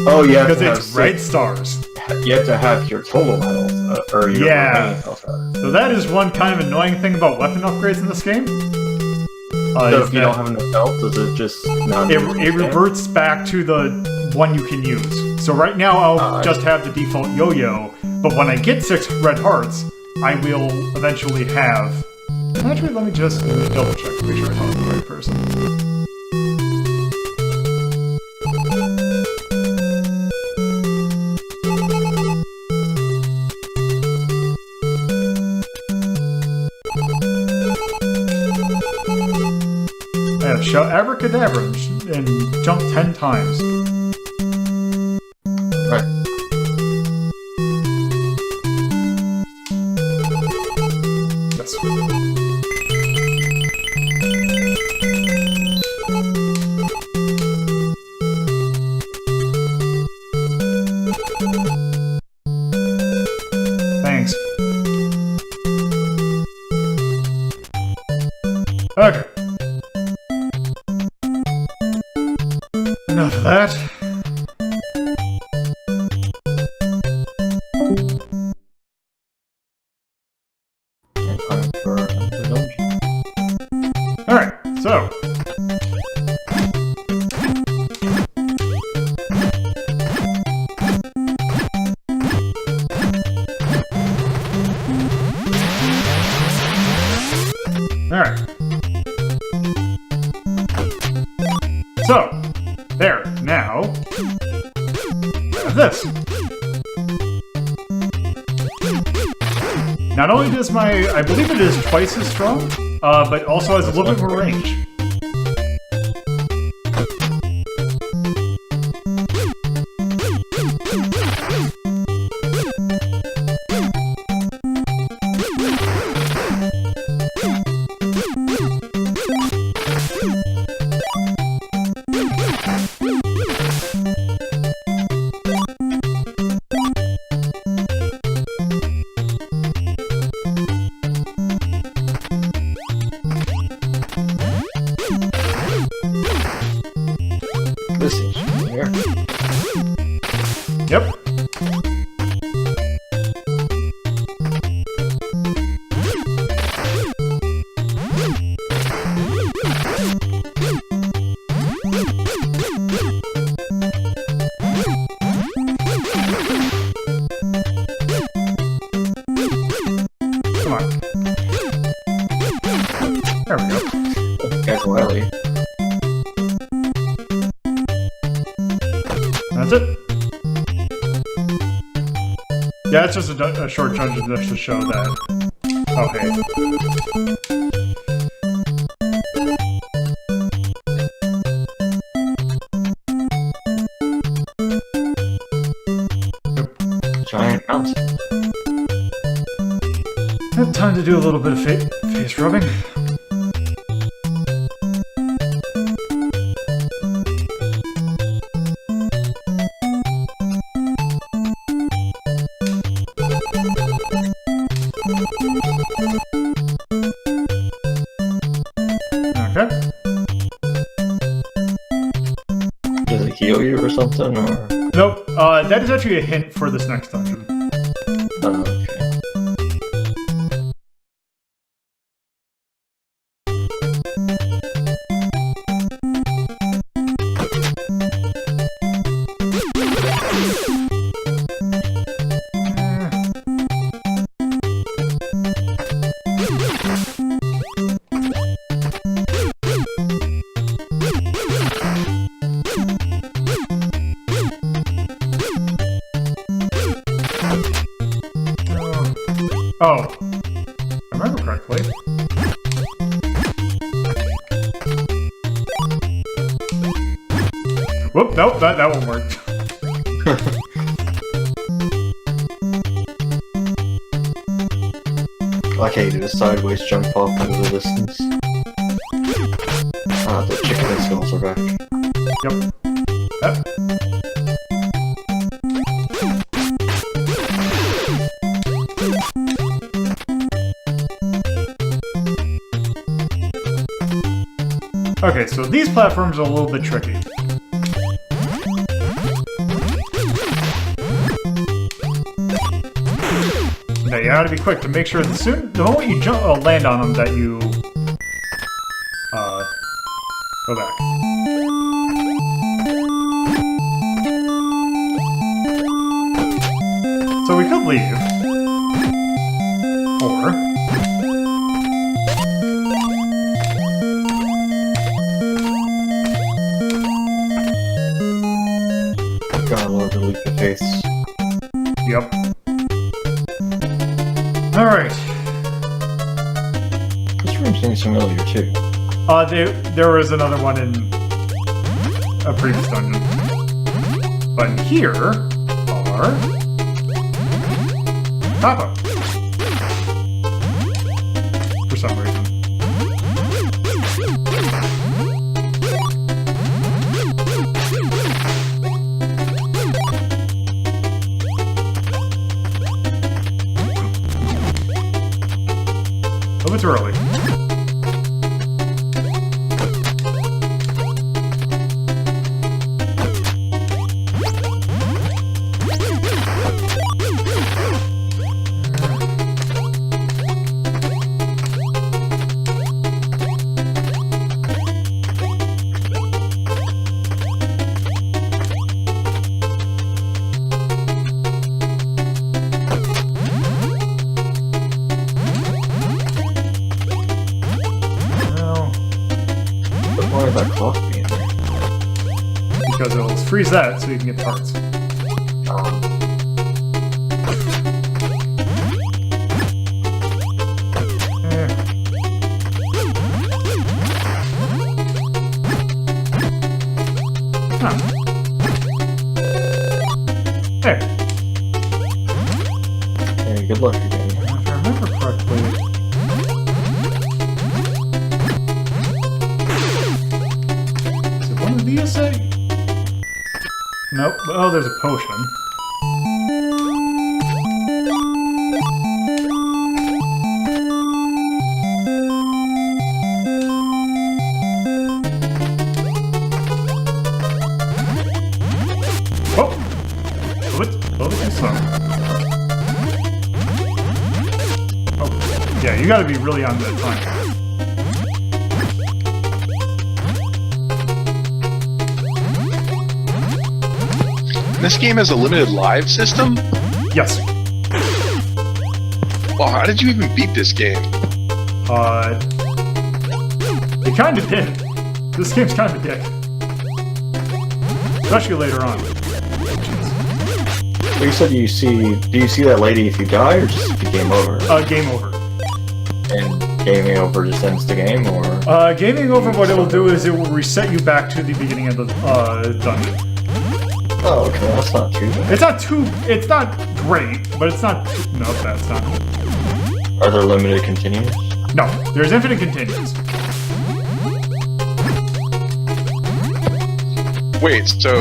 Oh, you have Because to have it's red 6. stars. You have to have your total health, or your remaining health. So that is one kind of annoying thing about weapon upgrades in this game. So if you don't have enough health, does it just not? It reverts back to the one you can use. So right now I'll just have the default yo-yo, but when I get 6 red hearts, I will eventually have... Actually, let me just double check to make sure I talk to the right person. I have shout abracadabra and jump 10 times. Right. Yes. Thanks. Okay. Enough of that. And time for the dungeon. Alright, so. Alright. So, there, now, I have this. Not only does I believe it is twice as strong, but also has a little bit more range. This is here. Yep. Come on. There we go. Guys, Wiley. That's it. Yeah, it's just a short dungeon just to show that. Oh, hey. Giant mountain. Have time to do a little bit of face rubbing. Okay. Does it heal you or something, or? Nope. That is actually a hint for this next dungeon. Okay. Oh. If I remember correctly. Whoop, nope, that won't work. Like how you did a sideways jump off into the distance. Ah, the chicken and skills are back. Yep. Okay, so these platforms are a little bit tricky. Now you gotta be quick to make sure the moment you land on them that you go back. So we could leave, or God, Lord, delete the face. yep. All right. This room seems familiar too. There was another one in a previous dungeon, but here are Papa. For some reason. A little bit too early. Why is that clock being there? Because it'll freeze that so you can get parts. Huh. Hey, Hey, good luck again. if I remember correctly... Is it one of these, I... Nope. Oh, there's a potion. Oh! What is this one? Oh, yeah, you gotta be really on the time. This game has a limited live system? Yes. Well, how did you even beat this game? It kinda did. This game's kinda dick. Especially later on. Well, you said do you see that lady if you die, or just if you game over? Game over. And gaming over just ends the game, or? Gaming over, what it will do is it will reset you back to the beginning of the dungeon. Oh, okay, that's not too bad. It's not great, but it's not, no, that's not. Are there limited continues? No, there's infinite continues. Wait, so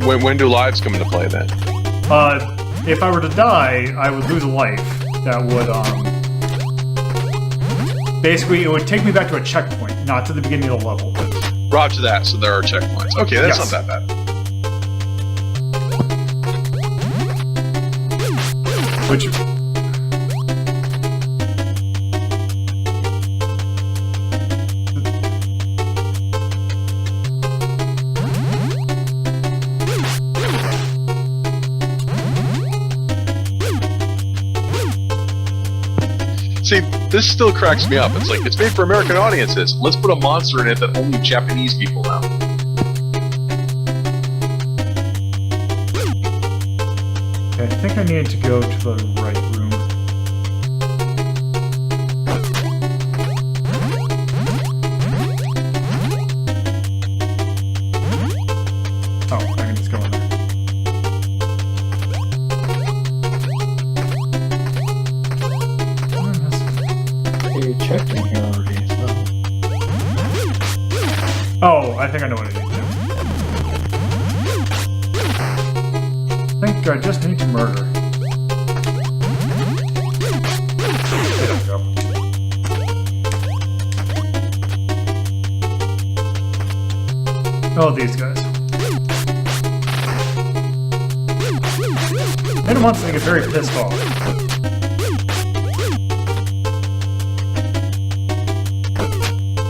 when do lives come into play then? If I were to die, I would lose a life. That would, basically, it would take me back to a checkpoint, not to the beginning of the level. Roger that, so there are checkpoints. Okay, that's Yes. not that bad. Which... See, this still cracks me up. It's like, it's made for American audiences. Let's put a monster in it that only Japanese people know. I think I needed to go to the right room. Oh, I can just go in there. You checked in here already as well. do I just need to murder? There we go. Oh, these guys. And once they get very pissed off.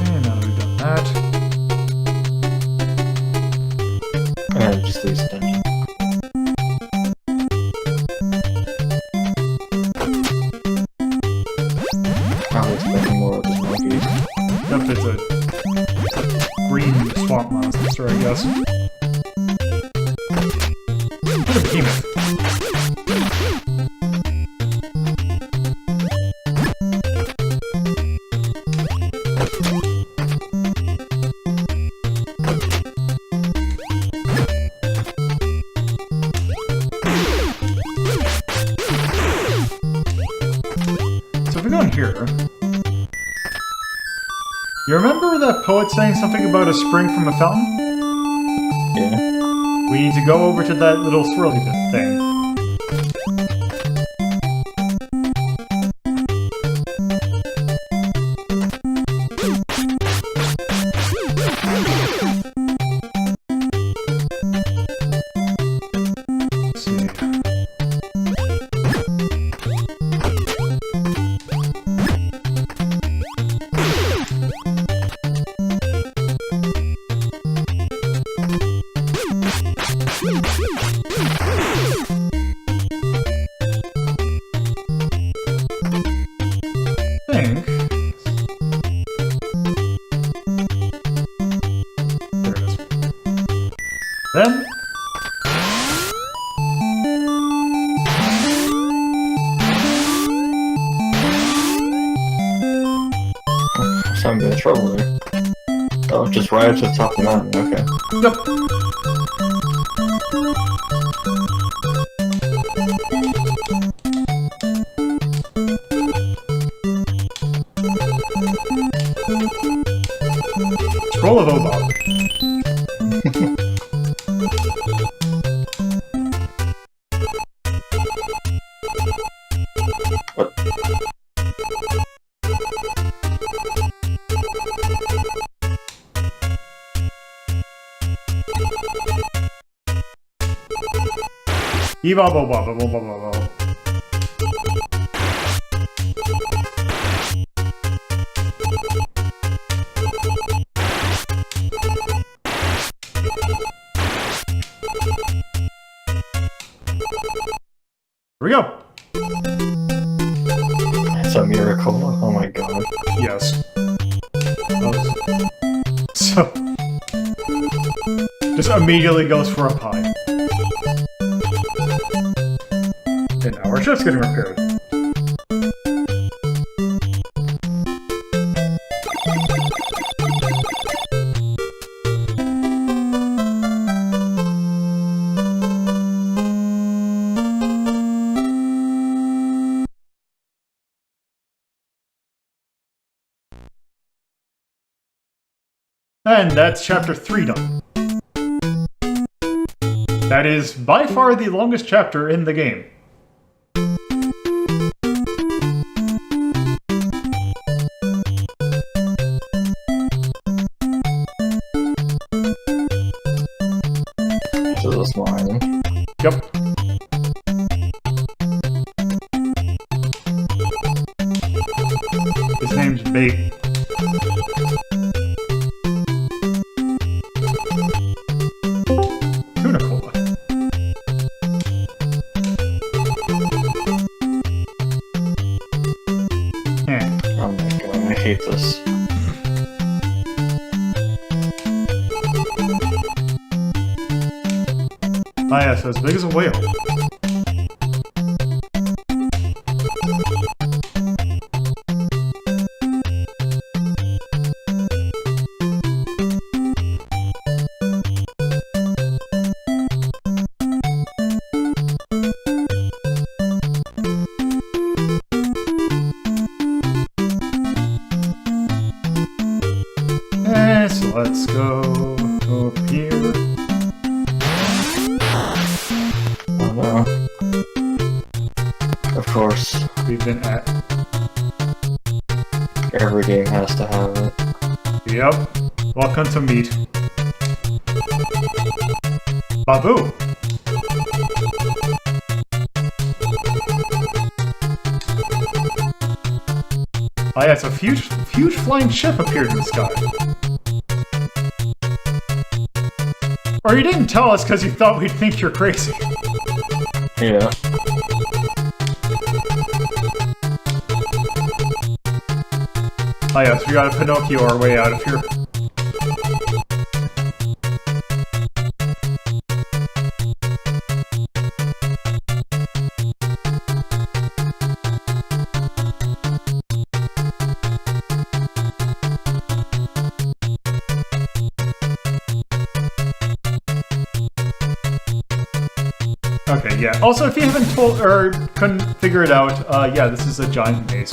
And now that we've done that. And just leaves the dungeon. Probably expecting more of the monkeys. Yep, it's a green swamp monster, I guess. What a behemoth. So if we go in here... You remember that poet saying something about a spring from a fountain? Yeah. We need to go over to that little swirly thing. Let's see. Think. There it is. Then. Some bit of trouble there. Oh, just right up to the top of the mountain, okay. Yep. Scroll of Obop. What? Ebop. Here we go. That's a miracle. Oh my god. Yes. So, just immediately goes for a pie. And now our ship's getting repaired. And that's chapter 3 done. That is by far the longest chapter in the game. So this small island. Yep. His name's Bait. Tuna Cola. Oh my god, I hate this. Ah, yeah, so as big as a whale. So let's go up here. Oh no. though. Of course, We've been at. every game has to have it. Yep. Welcome to meet. Babu. Oh yeah, it's a huge flying ship appeared in the sky. Or you didn't tell us because you thought we'd think you're crazy. Yeah. Oh yeah, so we gotta Pinocchio our way out of here. Okay, yeah. Also, if you haven't told or couldn't figure it out, yeah, this is a giant maze.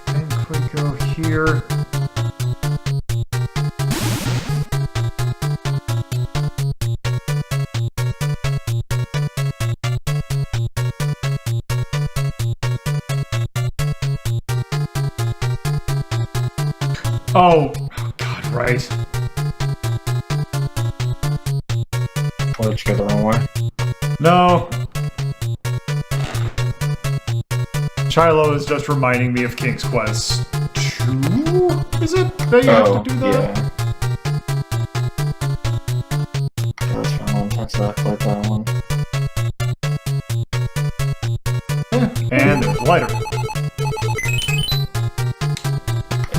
And quick go here. Oh, God, right. What, did you go the wrong way? No. Shiloh is just reminding me of King's Quest 2? Is it? That you have to do that? Yeah. That's been a long time since I played that one. And there's a lighter.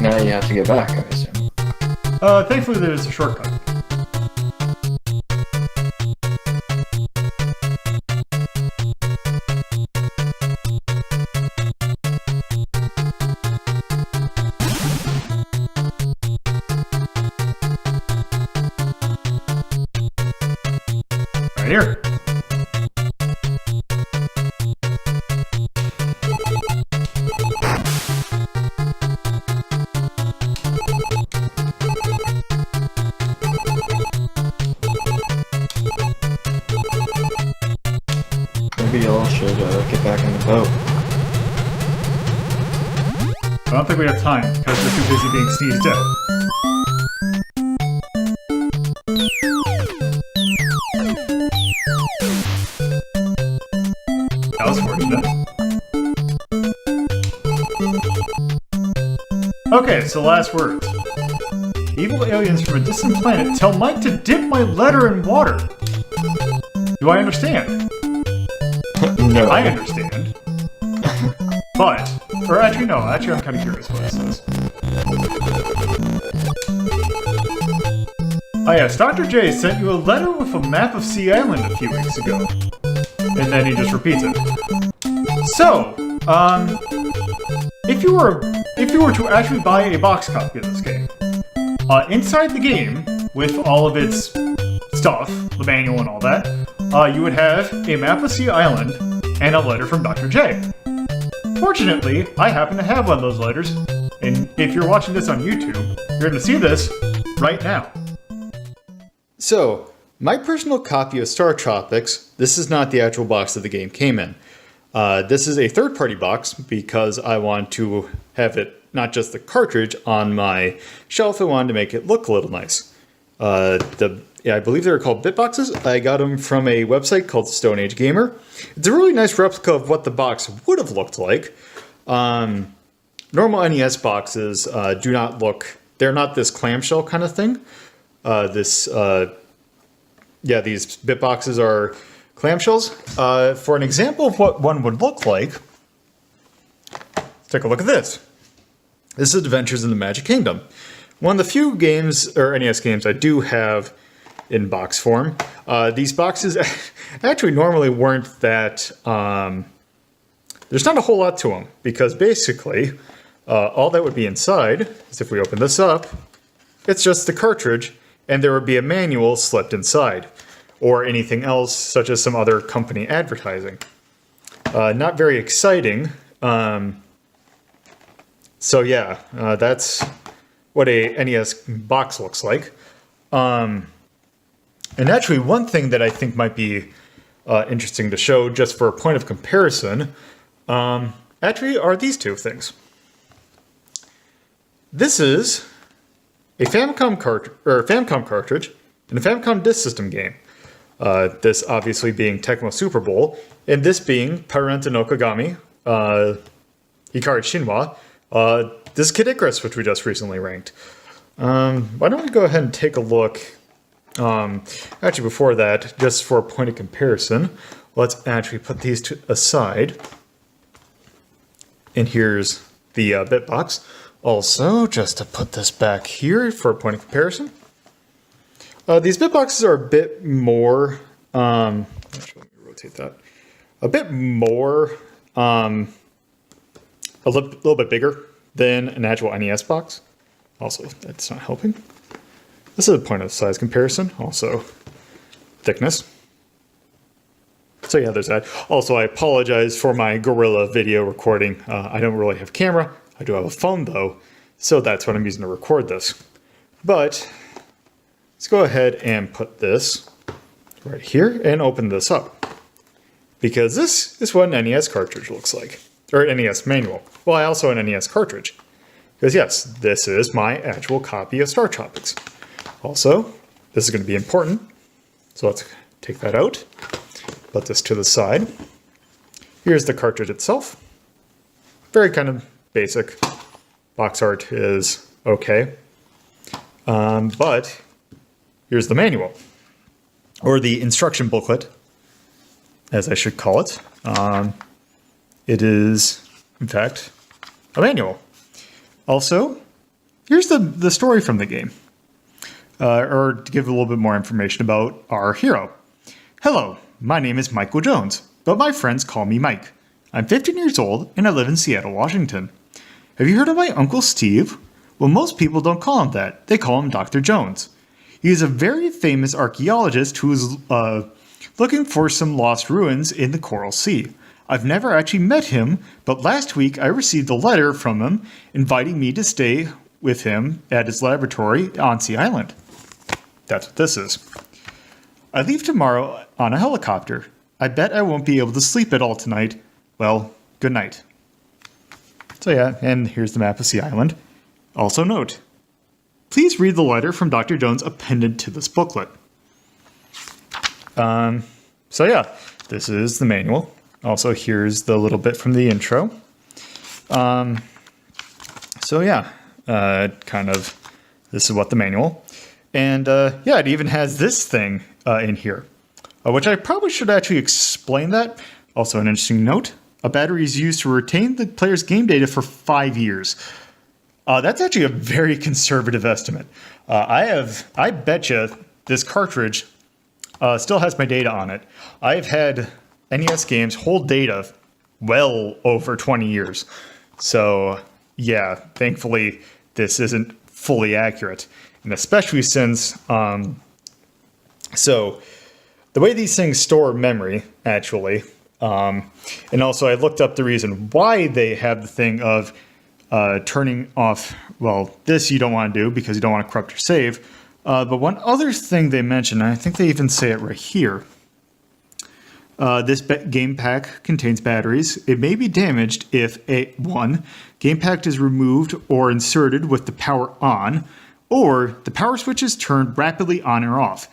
Now you have to get back, I assume. Thankfully there's a shortcut. Right here. Maybe y'all should get back in the boat. I don't think we have time, because we're too busy being sneezed out. That was fortunate. Okay, so last words. Evil aliens from a distant planet tell Mike to dip my letter in water. Do I understand? No. I understand. But, or actually no, actually I'm kind of curious what it says. Oh yes, Dr. J sent you a letter with a map of Sea Island a few weeks ago. And then he just repeats it. So, if you were to actually buy a box copy of this game, inside the game, with all of its stuff, the manual and all that, you would have a map of Sea Island and a letter from Dr. J. Fortunately, I happen to have one of those letters, and if you're watching this on YouTube, you're going to see this right now. So, my personal copy of Startropics, this is not the actual box that the game came in. This is a third-party box because I want to have it, not just the cartridge, on my shelf. I wanted to make it look a little nice. I believe they were called Bitboxes. I got them from a website called Stone Age Gamer. It's a really nice replica of what the box would have looked like. Normal NES boxes do not look... They're not this clamshell kind of thing. These Bitboxes are clamshells. For an example of what one would look like, let's take a look at this. This is Adventures in the Magic Kingdom. One of the few games, or NES games, I do have in box form. These boxes actually normally weren't that... there's not a whole lot to them, because basically, all that would be inside is if we open this up, it's just the cartridge, and there would be a manual slipped inside, or anything else, such as some other company advertising. Not very exciting, So yeah, that's what a NES box looks like. And actually, one thing that I think might be interesting to show, just for a point of comparison, actually are these two things. This is a Famicom cartridge and a Famicom Disk System game. This obviously being Tecmo Super Bowl, and this being Parenta no Kagami, Ikari Shinwa. This is Kid Icarus, which we just recently ranked. Why don't we go ahead and take a look? Actually, before that, just for a point of comparison, let's actually put these two aside. And here's the bitbox. Also, just to put this back here for a point of comparison. These bitboxes are a bit more, actually, let me rotate that. A bit more, a little bit bigger than an actual NES box. Also, that's not helping. This is a point of size comparison. Also, thickness. So yeah, there's that. Also, I apologize for my Gorilla video recording. I don't really have a camera. I do have a phone though, so that's what I'm using to record this. But let's go ahead and put this right here and open this up. Because this is what an NES cartridge looks like. Or an NES manual. Well, I also have an NES cartridge. Because yes, this is my actual copy of Startropics. Also, this is going to be important. So let's take that out. Put this to the side. Here's the cartridge itself. Very kind of basic. Box art is okay. But here's the manual. Or the instruction booklet, as I should call it. It is, in fact, a manual. Also, here's the story from the game. Or to give a little bit more information about our hero. Hello, my name is Michael Jones, but my friends call me Mike. I'm 15 years old, and I live in Seattle, Washington. Have you heard of my Uncle Steve? Well, most people don't call him that. They call him Dr. Jones. He is a very famous archaeologist who is looking for some lost ruins in the Coral Sea. I've never actually met him, but last week I received a letter from him inviting me to stay with him at his laboratory on Sea Island. That's what this is. I leave tomorrow on a helicopter. I bet I won't be able to sleep at all tonight. Well, good night. So yeah, and here's the map of Sea Island. Also note, please read the letter from Dr. Jones appended to this booklet. So yeah, this is the manual. Also, here's the little bit from the intro. So yeah, kind of, this is what the manual. And yeah, it even has this thing in here, which I probably should actually explain that. Also an interesting note, a battery is used to retain the player's game data for 5 years. That's actually a very conservative estimate. I bet you this cartridge still has my data on it. I've had NES games hold data well over 20 years. So yeah, thankfully this isn't fully accurate. And especially since, so the way these things store memory, actually, and also I looked up the reason why they have the thing of turning off, well, this you don't want to do because you don't want to corrupt your save. But one other thing they mentioned, and I think they even say it right here, this game pack contains batteries. It may be damaged if one game pack is removed or inserted with the power on, or the power switch is turned rapidly on or off.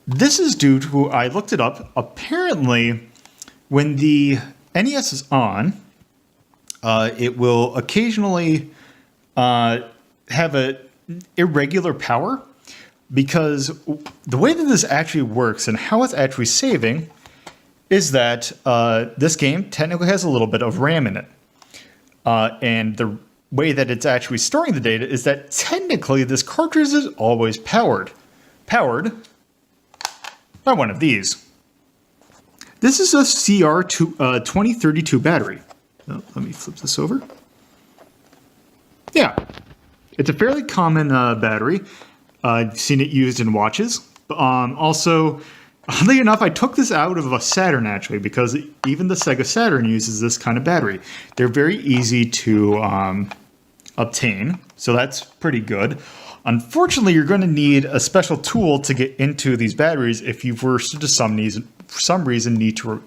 This is due to, I looked it up, apparently when the NES is on, it will occasionally have an irregular power, because the way that this actually works and how it's actually saving is that this game technically has a little bit of RAM in it. And the way that it's actually storing the data is that technically this cartridge is always powered by one of these. This is a CR2032 battery. Oh, let me flip this over. Yeah, it's a fairly common battery. I've seen it used in watches. Also, Oddly enough, I took this out of a Saturn actually, because even the Sega Saturn uses this kind of battery. They're very easy to obtain, so that's pretty good. Unfortunately, you're going to need a special tool to get into these batteries if you were to, for some reason, need to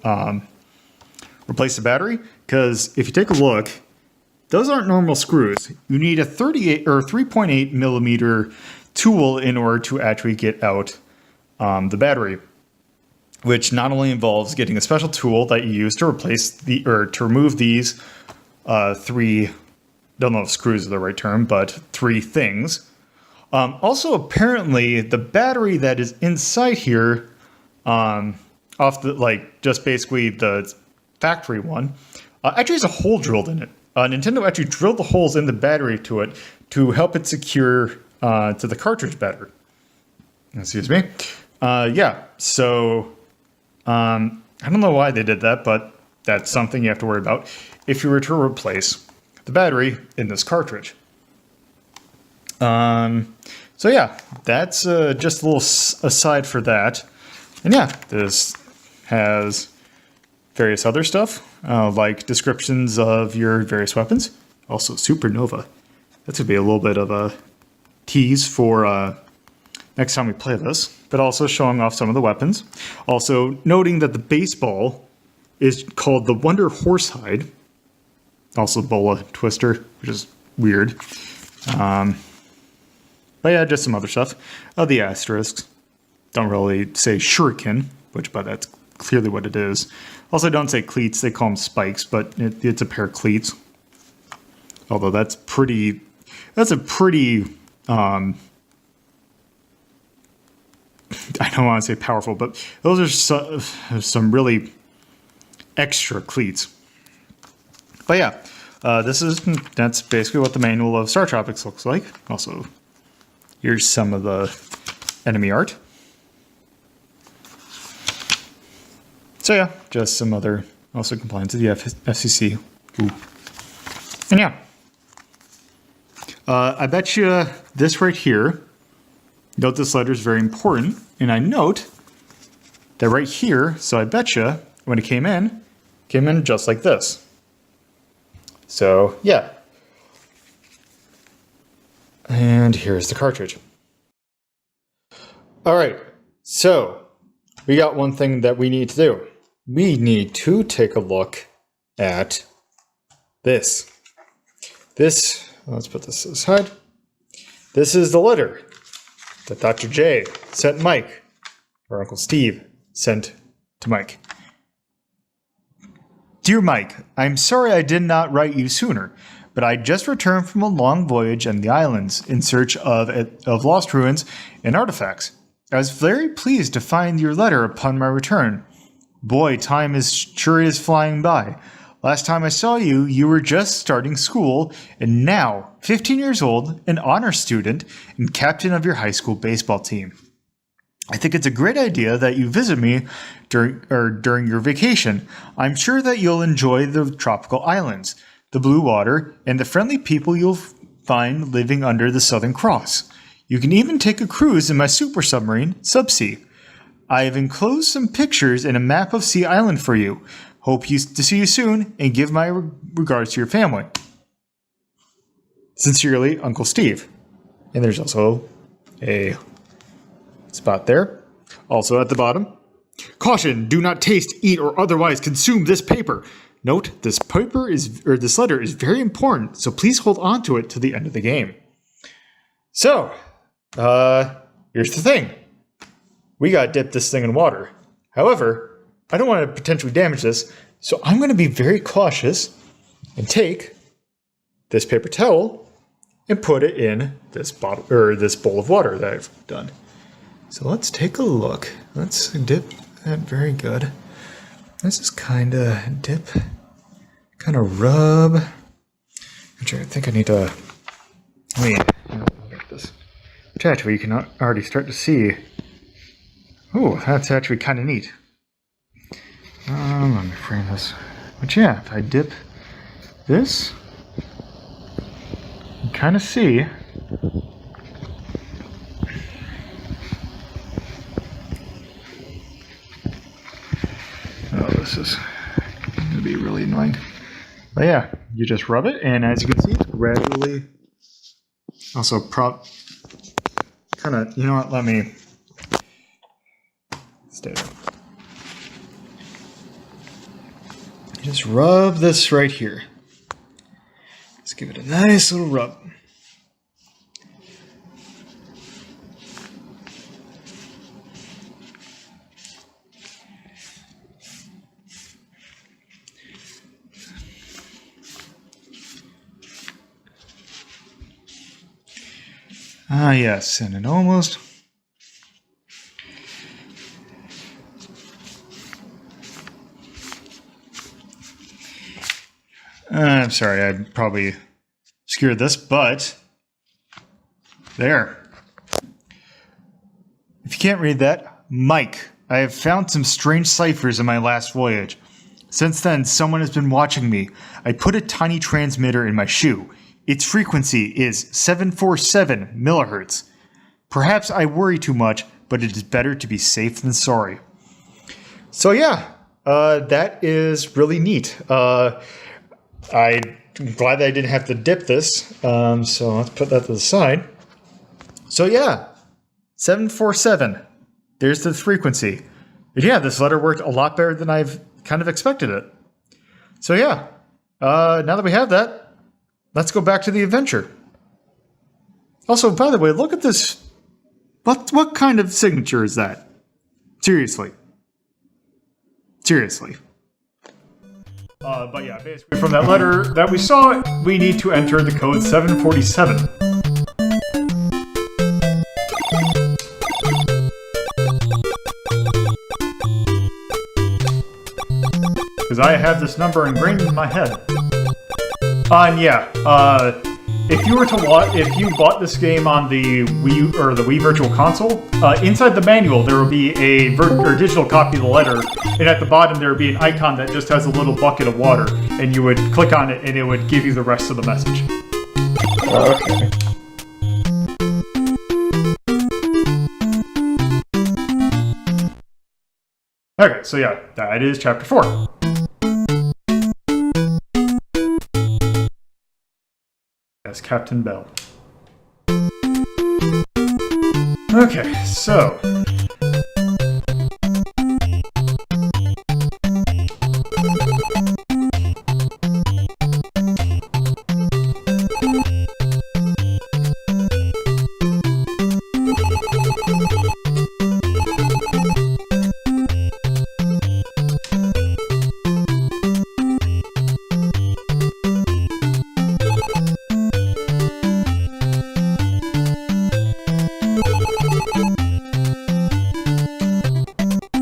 replace the battery. Because if you take a look, those aren't normal screws. You need a 38 or 3.8 millimeter tool in order to actually get out the battery, which not only involves getting a special tool that you use to replace to remove these three, don't know if screws are the right term, but three things. Also, apparently, the battery that is inside here, off the just basically the factory one, actually has a hole drilled in it. Nintendo actually drilled the holes in the battery to it to help it secure to the cartridge better. Excuse me. Yeah. So I don't know why they did that, but that's something you have to worry about if you were to replace the battery in this cartridge. So yeah, that's just a little aside for that. And yeah, this has various other stuff, like descriptions of your various weapons. Also, Supernova. That's going to be a little bit of a tease for next time we play this, but also showing off some of the weapons. Also, noting that the baseball is called the Wonder Horsehide. Also, Bola Twister, which is weird. But yeah, just some other stuff. The asterisks don't really say shuriken, but that's clearly what it is. Also, don't say cleats, they call them spikes, but it's a pair of cleats. Although that's a pretty, I don't want to say powerful, but those are some really extra cleats. But yeah, that's basically what the manual of Startropics looks like. Also, here's some of the enemy art. So yeah, just some other also compliance with the FCC. Ooh. And yeah, I bet you this right here, note this letter is very important, and I note that right here, so I bet you when it came in just like this. So yeah. And here's the cartridge. All right, so we got one thing that we need to do. We need to take a look at this. Let's put this aside. This is the letter that Dr. J sent Mike, or Uncle Steve sent to Mike. Dear Mike, I'm sorry I did not write you sooner, but I just returned from a long voyage in the islands in search of lost ruins and artifacts. I was very pleased to find your letter upon my return. Boy, time sure is flying by. Last time I saw you, you were just starting school, and now, 15 years old, an honor student, and captain of your high school baseball team. I think it's a great idea that you visit me during your vacation. I'm sure that you'll enjoy the tropical islands, the blue water, and the friendly people you'll find living under the Southern Cross. You can even take a cruise in my super submarine, Subsea. I have enclosed some pictures and a map of Sea Island for you. Hope to see you soon, and give my regards to your family. Sincerely, Uncle Steve. And there's also a spot there. Also at the bottom. Caution, do not taste, eat, or otherwise consume this paper. Note, this letter is very important, so please hold on to it to the end of the game. So, here's the thing. We gotta dip this thing in water. However, I don't want to potentially damage this, so I'm going to be very cautious and take this paper towel and put it in this bottle or this bowl of water that I've done. So let's take a look. Let's dip that very good. Let's just kind of dip, kind of rub. Actually, I think I need to. Look at this. Which actually you can already start to see. Oh, that's actually kind of neat. Let me frame this. But yeah, if I dip this, you kind of see a this is going to be really annoying. But yeah, you just rub it, and as you can see, it's gradually... Also, kind of, you know what, let me stay there. You just rub this right here. Let's give it a nice little rub. Ah, yes, and it almost... I'm sorry, I probably obscured this, but... There. If you can't read that, Mike. I have found some strange ciphers in my last voyage. Since then, someone has been watching me. I put a tiny transmitter in my shoe. Its frequency is 747 millihertz. Perhaps I worry too much, but it is better to be safe than sorry. So yeah, that is really neat. I'm glad that I didn't have to dip this, so let's put that to the side. So yeah, 747. There's the frequency. But yeah, this letter worked a lot better than I've kind of expected it. So yeah, now that we have that, let's go back to the adventure. Also, by the way, look at this. What kind of signature is that? Seriously. Seriously. But yeah, basically from that letter that we saw, we need to enter the code 747. Because I have this number ingrained in my head. And yeah, if you bought this game on the Wii or the Wii Virtual Console, inside the manual there will be a digital copy of the letter, and at the bottom there will be an icon that just has a little bucket of water, and you would click on it, and it would give you the rest of the message. Okay. Okay, so yeah, that is Chapter 4. As Captain Bell. Okay, so...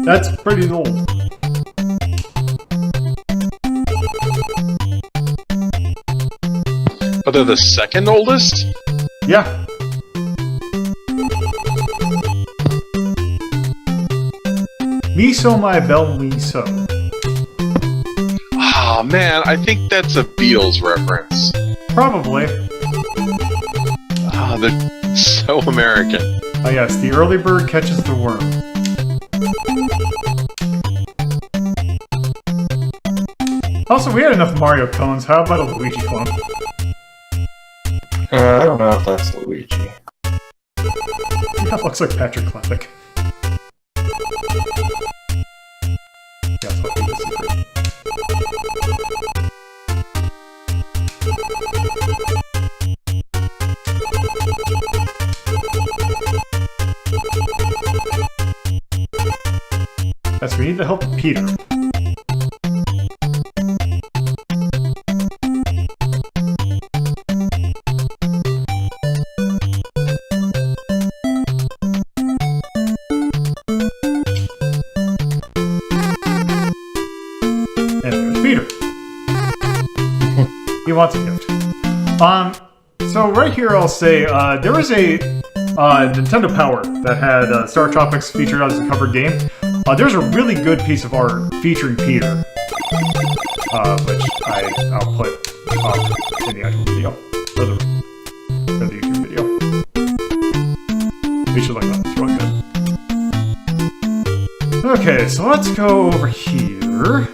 That's pretty old. But they're the second oldest? Yeah. Miso my bell miso. Oh man, I think that's a Beatles reference. Probably. Ah, they're so American. Oh yes, the early bird catches the worm. Also, we had enough Mario clones. How about a Luigi clone? I don't know if that's Luigi. Yeah, looks like Patrick Klepek. Yeah, that's what he is. Yes, we need the help of Peter. He wants a gift. So right here I'll say, there was a Nintendo Power that had Startropics featured as a cover game. There's a really good piece of art featuring Peter, which I'll put in the actual video, for the YouTube video. You should like that, it's really good. Okay, so let's go over here.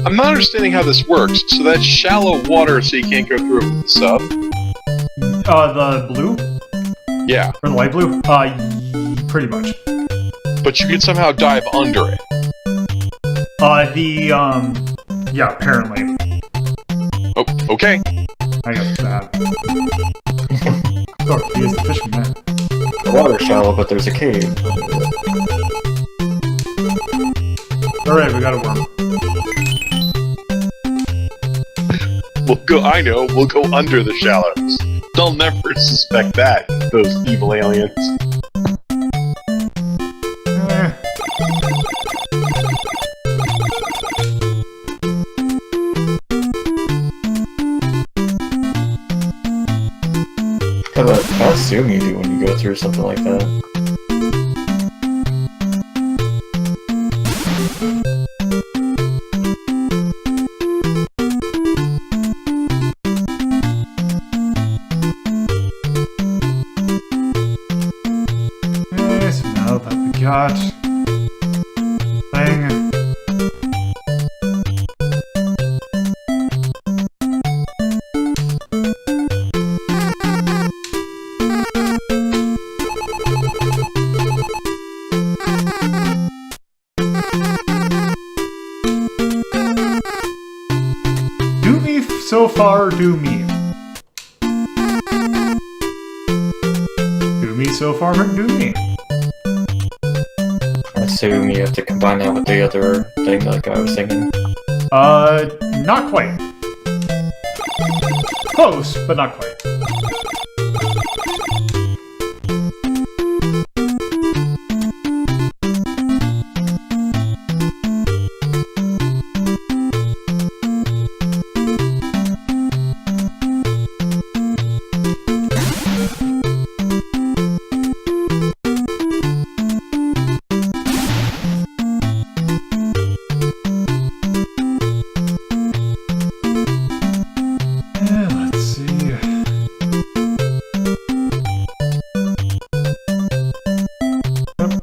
I'm not understanding how this works. So that's shallow water, so you can't go through it with the sub. The blue Yeah, or the light blue? Pretty much. but you can somehow dive under it. Yeah, apparently. Oh, okay. I got that. Oh, he is the fishing man. The water's shallow, but there's a cave. Alright, we got a worm. We'll go under the shallows. They'll never suspect that, those evil aliens. Eh. How assume you do when you go through something like that? So now that we got thing. Do me so far, do me. Do me so far, do me. I assume you have to combine that with the other thing like I was thinking. Not quite. Close, but not quite. Let's see.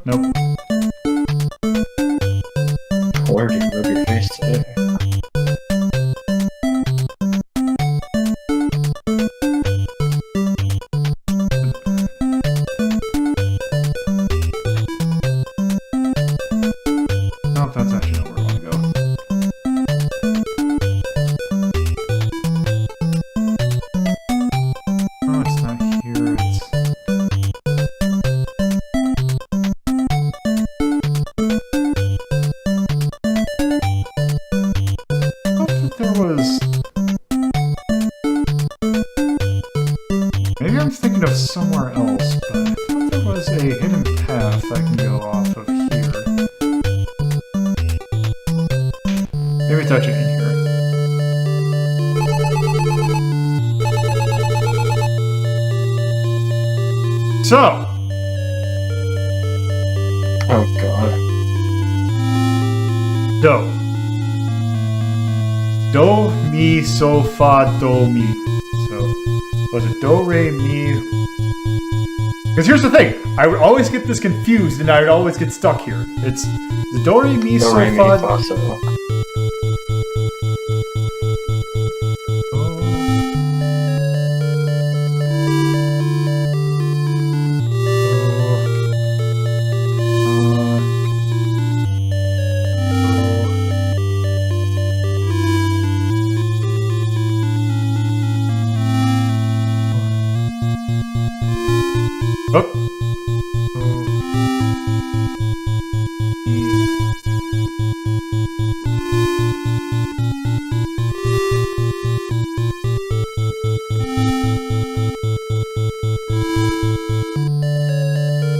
Nope. Where do you rub your face today? Nope, that's actually not where I want to go. Oh, it's not here, it's... I thought that there was... Maybe I'm thinking of somewhere else, but I thought there was a hidden path I can go off of here. Maybe touch it in here. So, Oh god. do. Do, mi, so, fa, do, mi. So, was it do, re, mi? Because here's the thing, I would always get this confused and I would always get stuck here. It's the do, re, mi, Do, so, re, mi, fa, fa, so.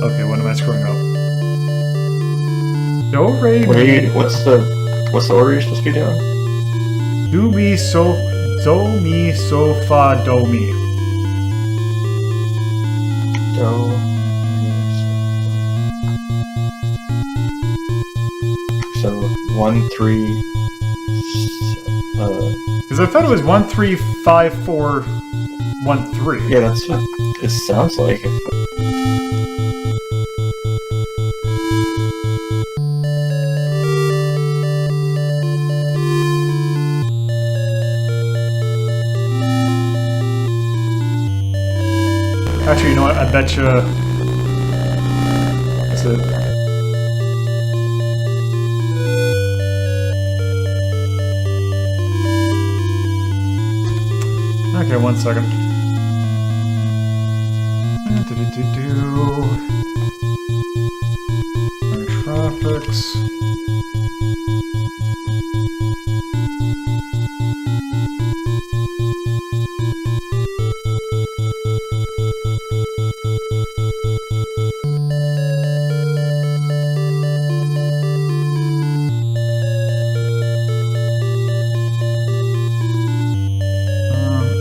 Okay, what am I screwing up? Do, re, What are mi, you, what's the order you're supposed to be doing? do, mi, so, fa, do, mi. Do, mi, so 1, 3, Because I thought it was 1, 3, 5, 4, 1, 3. yeah, that's what it sounds like. I betcha. That's it. Okay, 1 second. Tropics.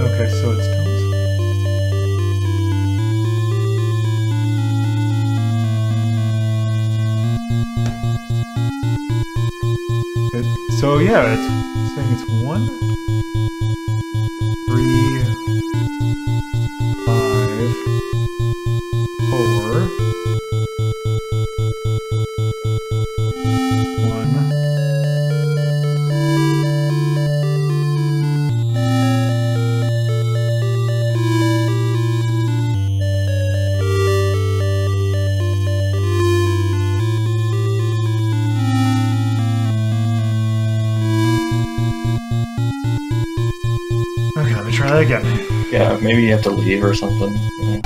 Okay, so it's tones. So yeah, it's saying it's 1, 3, 5, 4, 1. Okay, let me try that again. Yeah, maybe you have to leave or something. Yeah.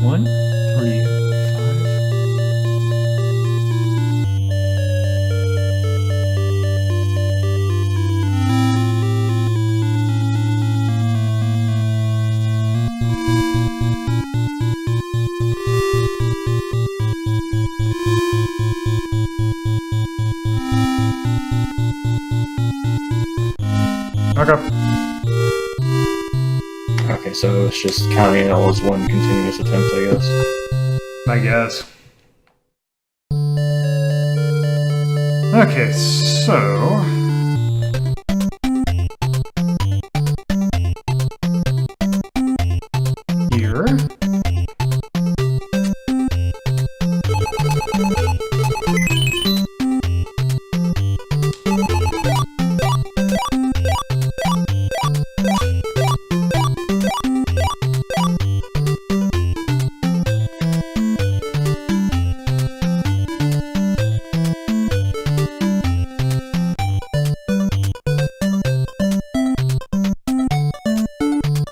One, 3, 5. Okay. Okay, so it's just counting it all as one continuous attempt, I guess. I guess. Okay, so... Here.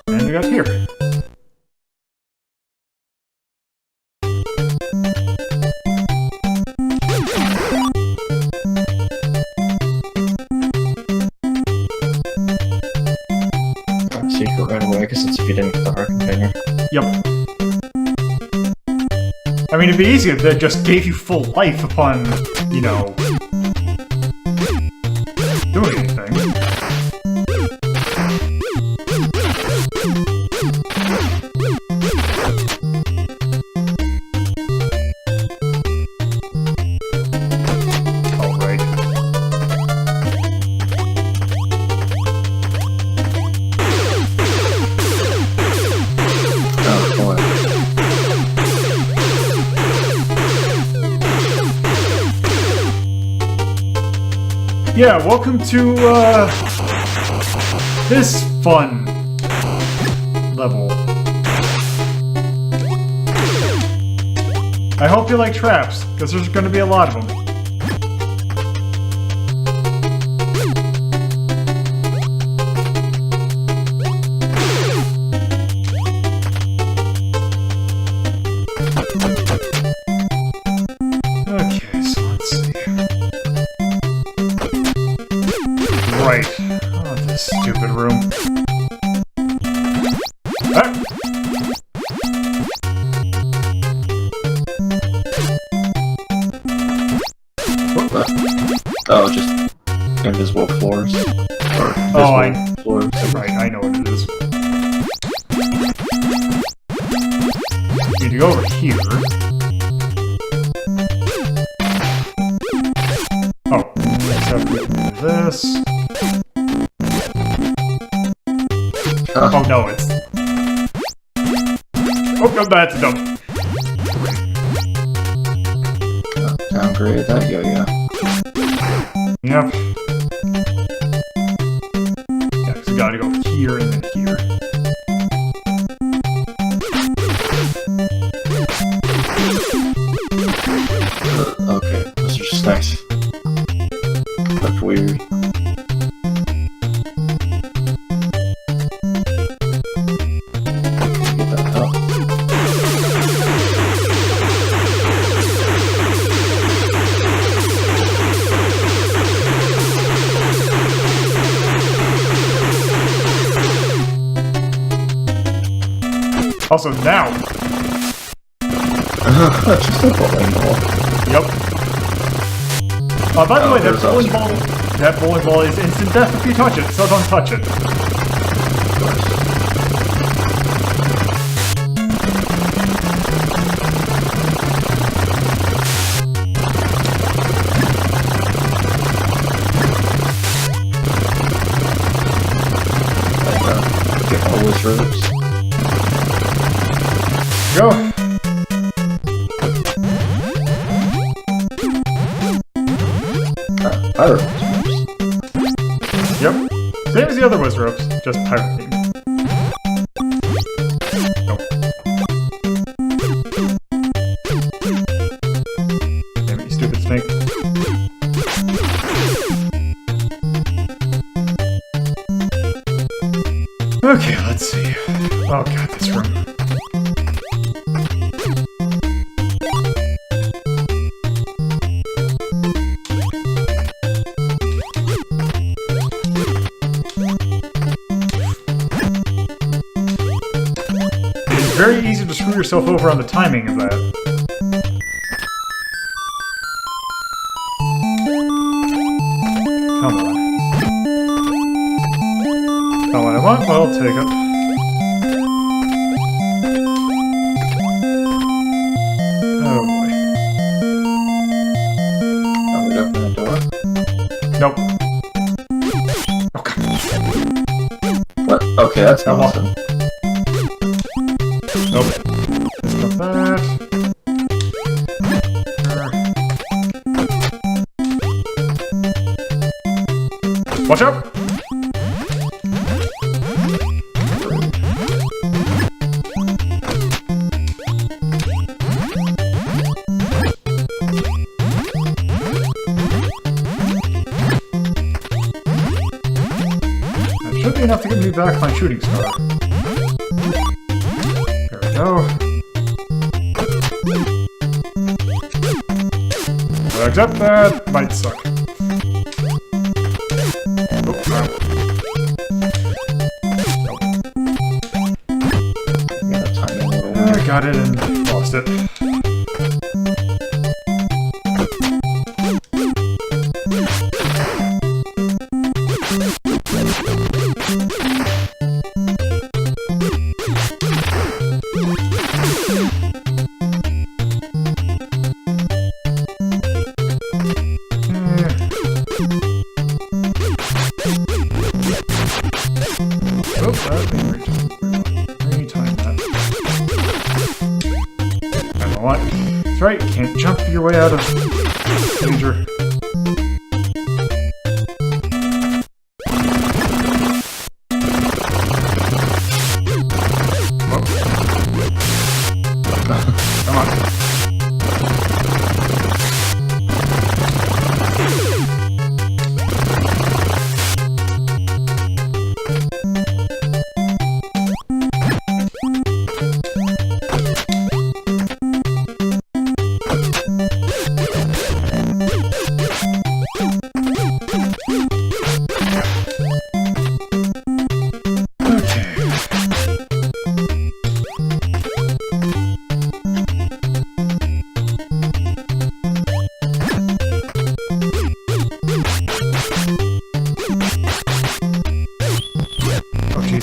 And we got here. Secret right away, I guess it's if you didn't get the heart container. Yep. I mean, it'd be easier if they just gave you full life upon, you know, doing anything. Alright. Oh, boy. Yeah, welcome to, this fun level. I hope you like traps, because there's going to be a lot of them. Okay, so let's see. Right. Oh, this stupid room. Ah! What? Oh, just invisible floors. Or Oh, invisible floors. Right, I know what it is. Need to go over here. Oh, let's have to do this. Oh no, it's... Oh no, that's dumb. Downgrade that yo-yo. Yep. Yeah, because we gotta go here and then here. Okay, those are just nice. That's weird. Get that up. Also, now! Just a bowling ball. Yep. By the way, there's that bowling ball is instant death if you touch it, so don't touch it. Get all those ropes. Go! Pirate. Yep. Same as the other Wiz ropes, just pirate themed. Nope. Damn it, you stupid snake. Okay, let's see. Oh god, this room. It's very easy to screw yourself over on the timing of that. Come on. Not what I want, but I'll take it. Oh boy. Oh, we open the door. Nope. Oh, come on. What? Okay, that's Come on. awesome. Nope. Let's got that. Watch out! That should be enough to get me back my shooting star. There we go. Except that might suck. Oh, crap. Yeah, that's timing a little weird. I got it and lost it. Oh, that didn't retime that. I know what? That's right, you can't jump your way out of danger. Oh. Come on.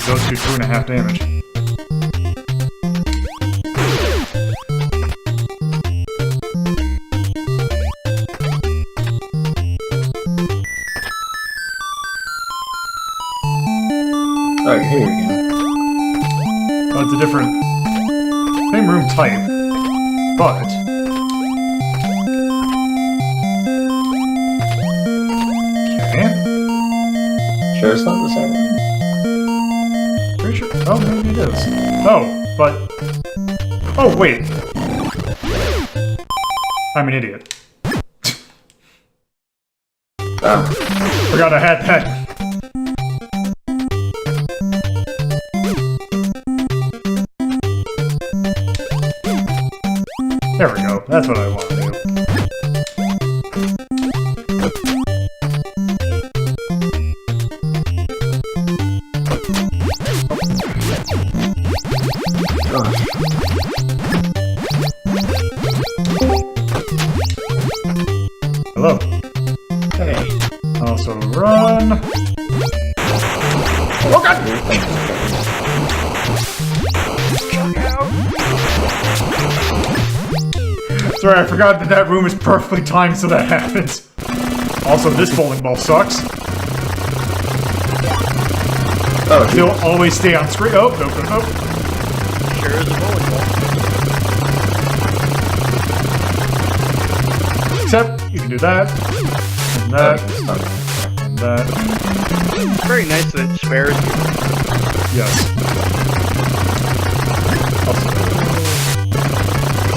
Those do 2.5 damage. Alright, here we go. Oh, it's a different... same room type, but... sure it's not the same? Pretty sure. Oh, maybe it is. Oh, but. Oh, wait. I'm an idiot. Oh. Forgot I had that. There we go. That's what I want to do. Hello. Hey. Also run. Oh god! Sorry, I forgot that that room is perfectly timed so that happens. Also, this bowling ball sucks. Oh, They'll always stay on screen. Oh, no, no, no. Sure is a bowling ball. Except, you can do that. And that. And that. It's very nice that it spares you. Yes. Also,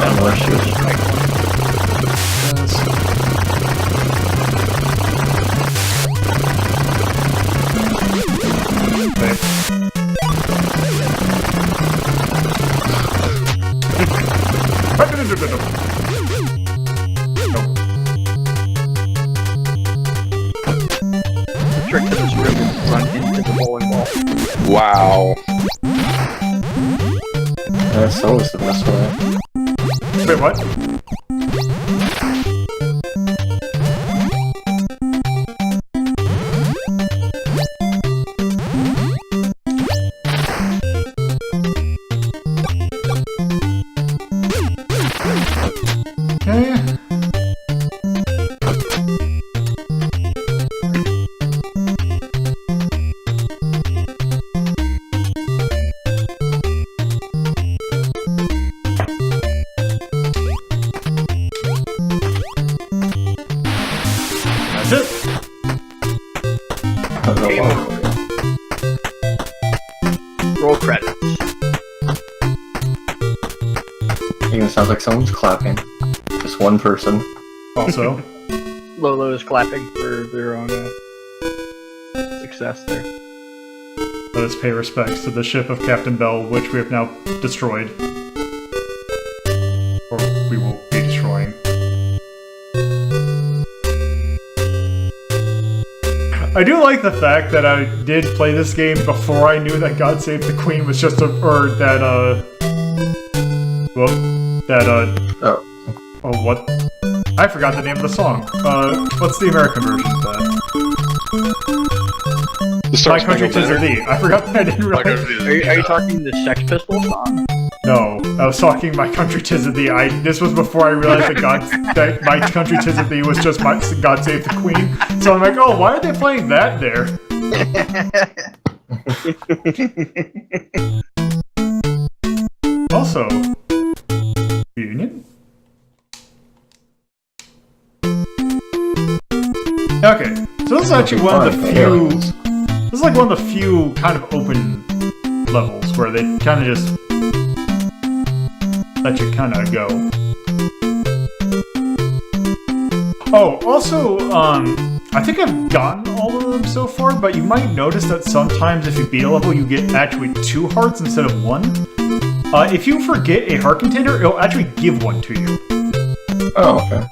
unless you just yes. The trick to this room is to run into the bowling ball. Wow. That's always the best way. Wait, what? Okay. That's it. Game over. Roll credits. It sounds like someone's clapping. Just one person. Also, Lolo is clapping for their own success there. let us pay respects to the ship of Captain Bell, which we have now destroyed. Or we will be destroying. I do like the fact that I did play this game before I knew that God Save the Queen was just a, or that, well, that, Oh. oh, what? I forgot the name of the song. What's the American version of that? The Star My Country Spangled 'Tis Her Banner. Thee. I forgot that I didn't My realize. Country 'Tis Are you Her Thee. talking the Sex Pistols song? No, I was talking My Country 'Tis Her Thee. This was before I realized that My Country 'Tis Her Thee was just God Save the Queen. So I'm like, oh, why are they playing that there? Also, reunion? Okay, so this is actually one of the few. This is like one of the few kind of open levels where they kind of just let you kind of go. Oh, also, I think I've gotten all of them so far, but you might notice that sometimes if you beat a level, you get actually 2 hearts instead of 1. If you forget a heart container, it'll actually give one to you. Oh, okay.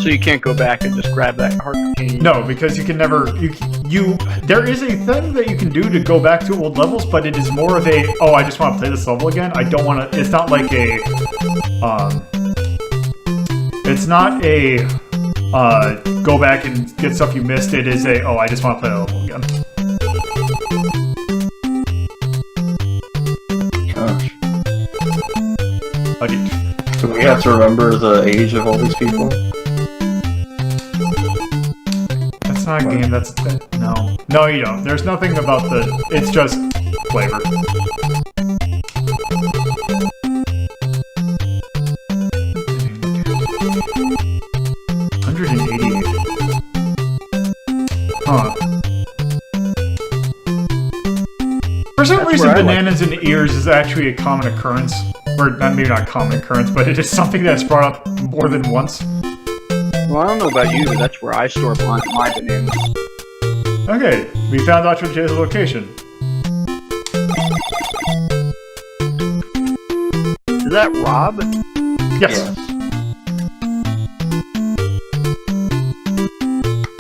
So you can't go back and just grab that heart container? No, because you can never, there is a thing that you can do to go back to old levels, but it is more of a, oh, I just want to play this level again. I don't want to, it's not like a, it's not a, go back and get stuff you missed. It is a, oh, I just want to play the level again. Gosh. Okay. Do we have to remember the age of all these people? That's not a game, that's, no. No, you don't. There's nothing about the, it's just flavor. Huh. in ears is actually a common occurrence. Or maybe not common occurrence, but it is something that's brought up more than once. Well, I don't know about you, but that's where I store my bananas. Okay, we found Dr. J's location. Is that Rob? Yes.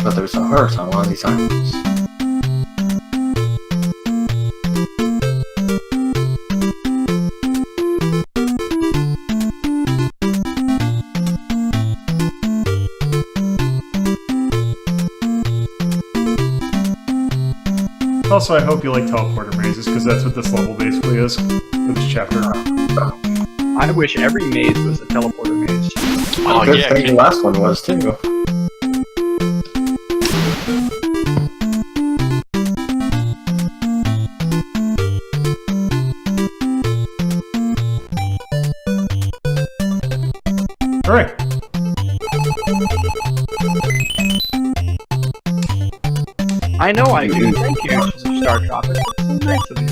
But there's a heart on one of these items. Also, I hope you like teleporter mazes, because that's what this level basically is, for this chapter. I wish every maze was a teleporter maze. Oh Good yeah, thing the last one was too. Alright. I know I do. Thank you, Startropics. That's so nice of you.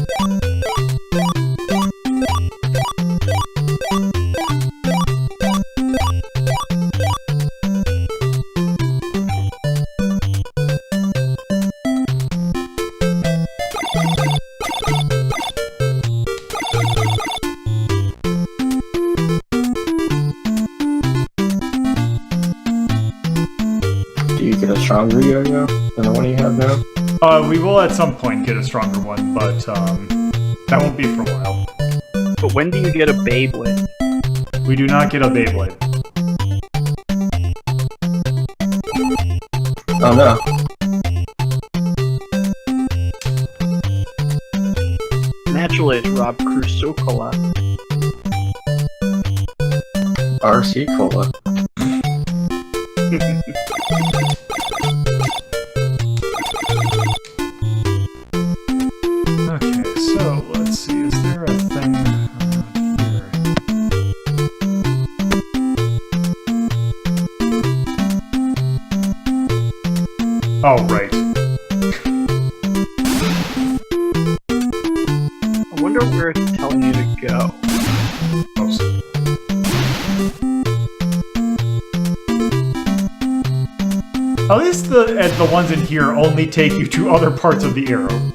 Do you get a stronger yo-yo than the one you have now? We will at some point get a stronger one, but, that won't be for a while. But when do you get a Beyblade? We do not get a Beyblade. Oh no. Naturally, it's Rob Crusoe-Cola. RC Cola. Okay, so, let's see, is there a thing here? Oh, right. I wonder where it's telling you to go. Oops. At least the ones in here only take you to other parts of the arrow.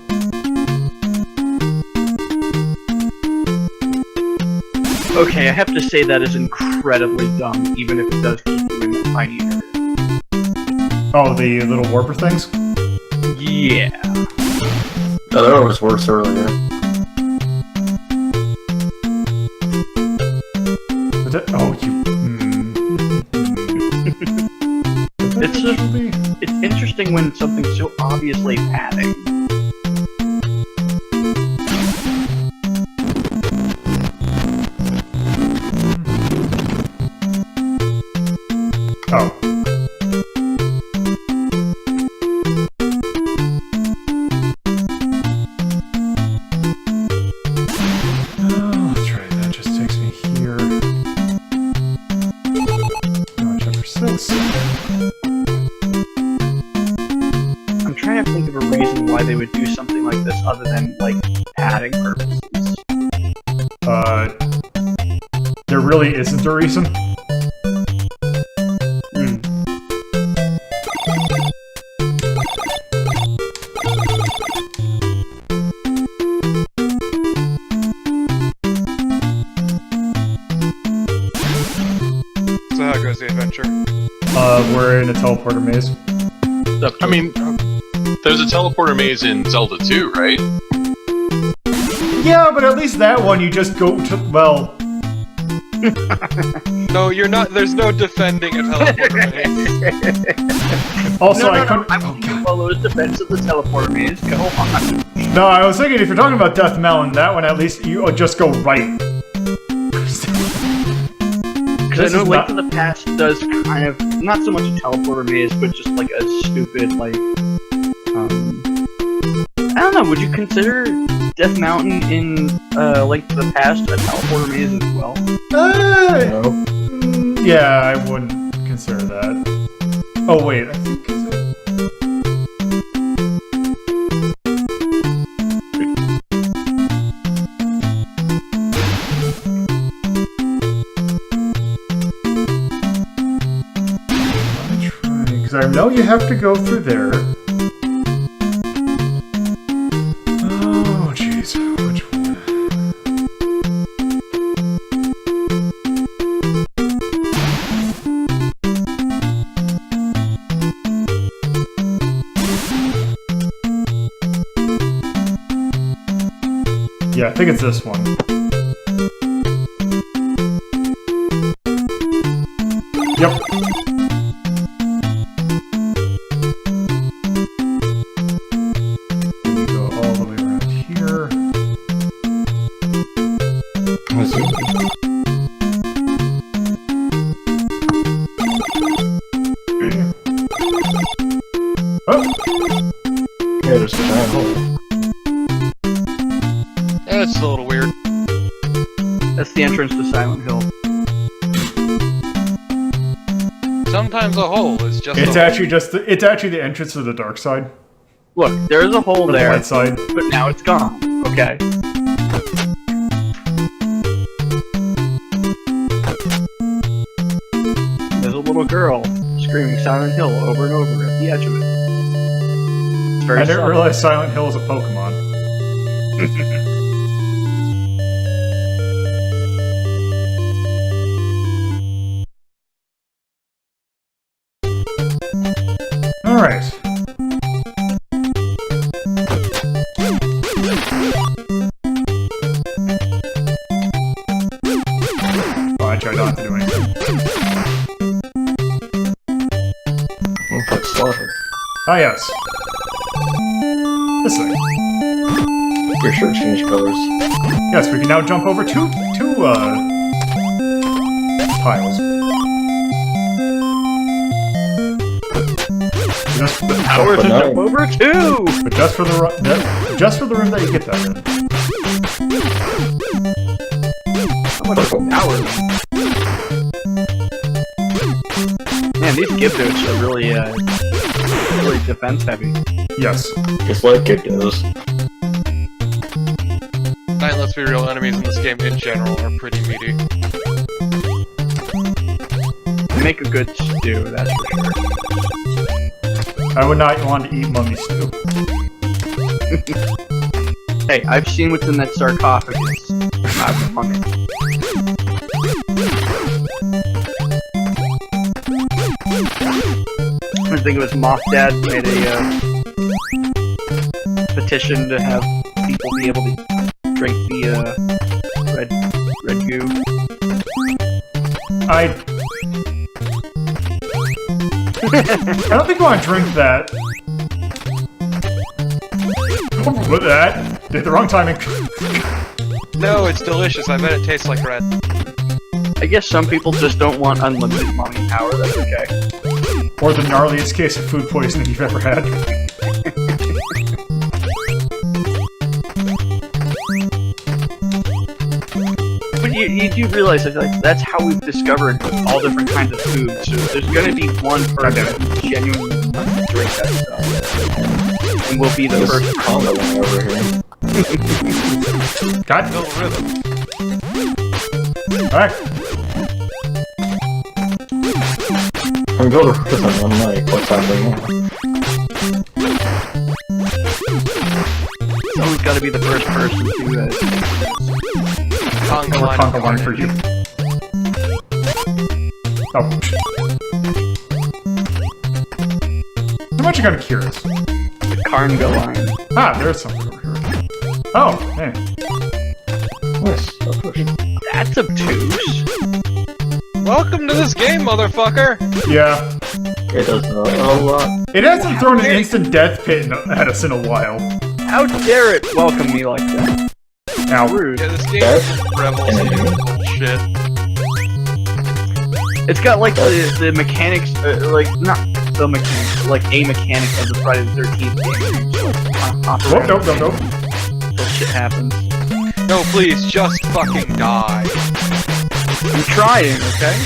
Okay, I have to say that is incredibly dumb, even if it does keep you in the tiny area. Oh, the little warper things? Yeah. The other one was worse earlier. Oh, you... It's interesting when something's so obviously padding. Oh. Let's try it. That just takes me here. Oh, chapter 6. I'm trying to think of a reason why they would do something like this other than, like, padding purposes. There really isn't a reason. So how goes the adventure? We're in a teleporter maze. I mean, there's a teleporter maze in Zelda 2, right? Yeah, but at least that one you just go to, well... No, you're not. There's no defending a teleporter maze. Also, No, I couldn't... I'm going to follow the defense of the teleporter maze. Go on. No, I was thinking if you're talking about Death Mountain, that one at least you just go right. Because I know Link to the Past does kind of, not so much a teleporter maze, but just like a stupid, like, I don't know, would you consider Death Mountain in Link to the Past a teleporter maze as well? No. Yeah, I wouldn't consider that. Oh, wait, I think... no, you have to go through there. Oh, jeez. Which one? Yeah, I think it's this one. Yep. You go all the way around here. Oh! Yeah, there's a giant hole. That's a little weird. That's the entrance to Silent Hill. Sometimes a hole is just It's a actually it's actually the entrance to the dark side. Look, there's a hole Or the there, light side. but now it's gone. Okay. There's a little girl screaming Silent Hill over and over at the edge of it. It's very I didn't subtle. realize Silent Hill is a Pokemon. Alright. Oh, actually, I don't have to do anything. We'll put Slaughter. Ah, yes. This thing. Your shirt changed colors. Yes, we can now jump over two tiles. Just, Hours to But jump no. over too! but just for the just for the room that you get that in. How much hours? Man, these Gyptos are really defense heavy. Yes. Just like it goes. And let's be real, enemies in this game in general are pretty meaty. They make a good stew, that's for sure. I would not want to eat mummy stew. Hey, I've seen what's in that sarcophagus. I've hung it. I think it was Moth Dad made a petition to have people be able to drink the red goo. I don't think I want to drink that. With that, did the wrong timing. No, it's delicious. I bet it tastes like red. I guess some people just don't want unlimited mommy power, that's okay. Or the gnarliest case of food poisoning you've ever had. But you do realize that like, that's how we've discovered all different kinds of food, so there's gonna be one person who genuinely wants to drink that stuff. And we'll be the This first combo one over here. God. No rhythm. Alright. I'm going to rhythm one night. What's happening now? Someone's gotta be the first person to Conga Or line. conga line for you. Oh. How much you got to curious? the Carnga line. Ah, there's something over here. Oh, hey. Nice. Of course. That's obtuse. Welcome to this game, motherfucker! Yeah. It does a lot. It hasn't thrown an instant death pit at us in a while. How dare it welcome me like that? Ow. Rude. Yeah, this game That's revels in bullshit. It's got like the mechanics, like not the mechanics, but like a mechanic of the Friday the 13th game. So, hop Nope, around nope, nope, nope. until shit happens. No, please, just fucking die. I'm trying, okay?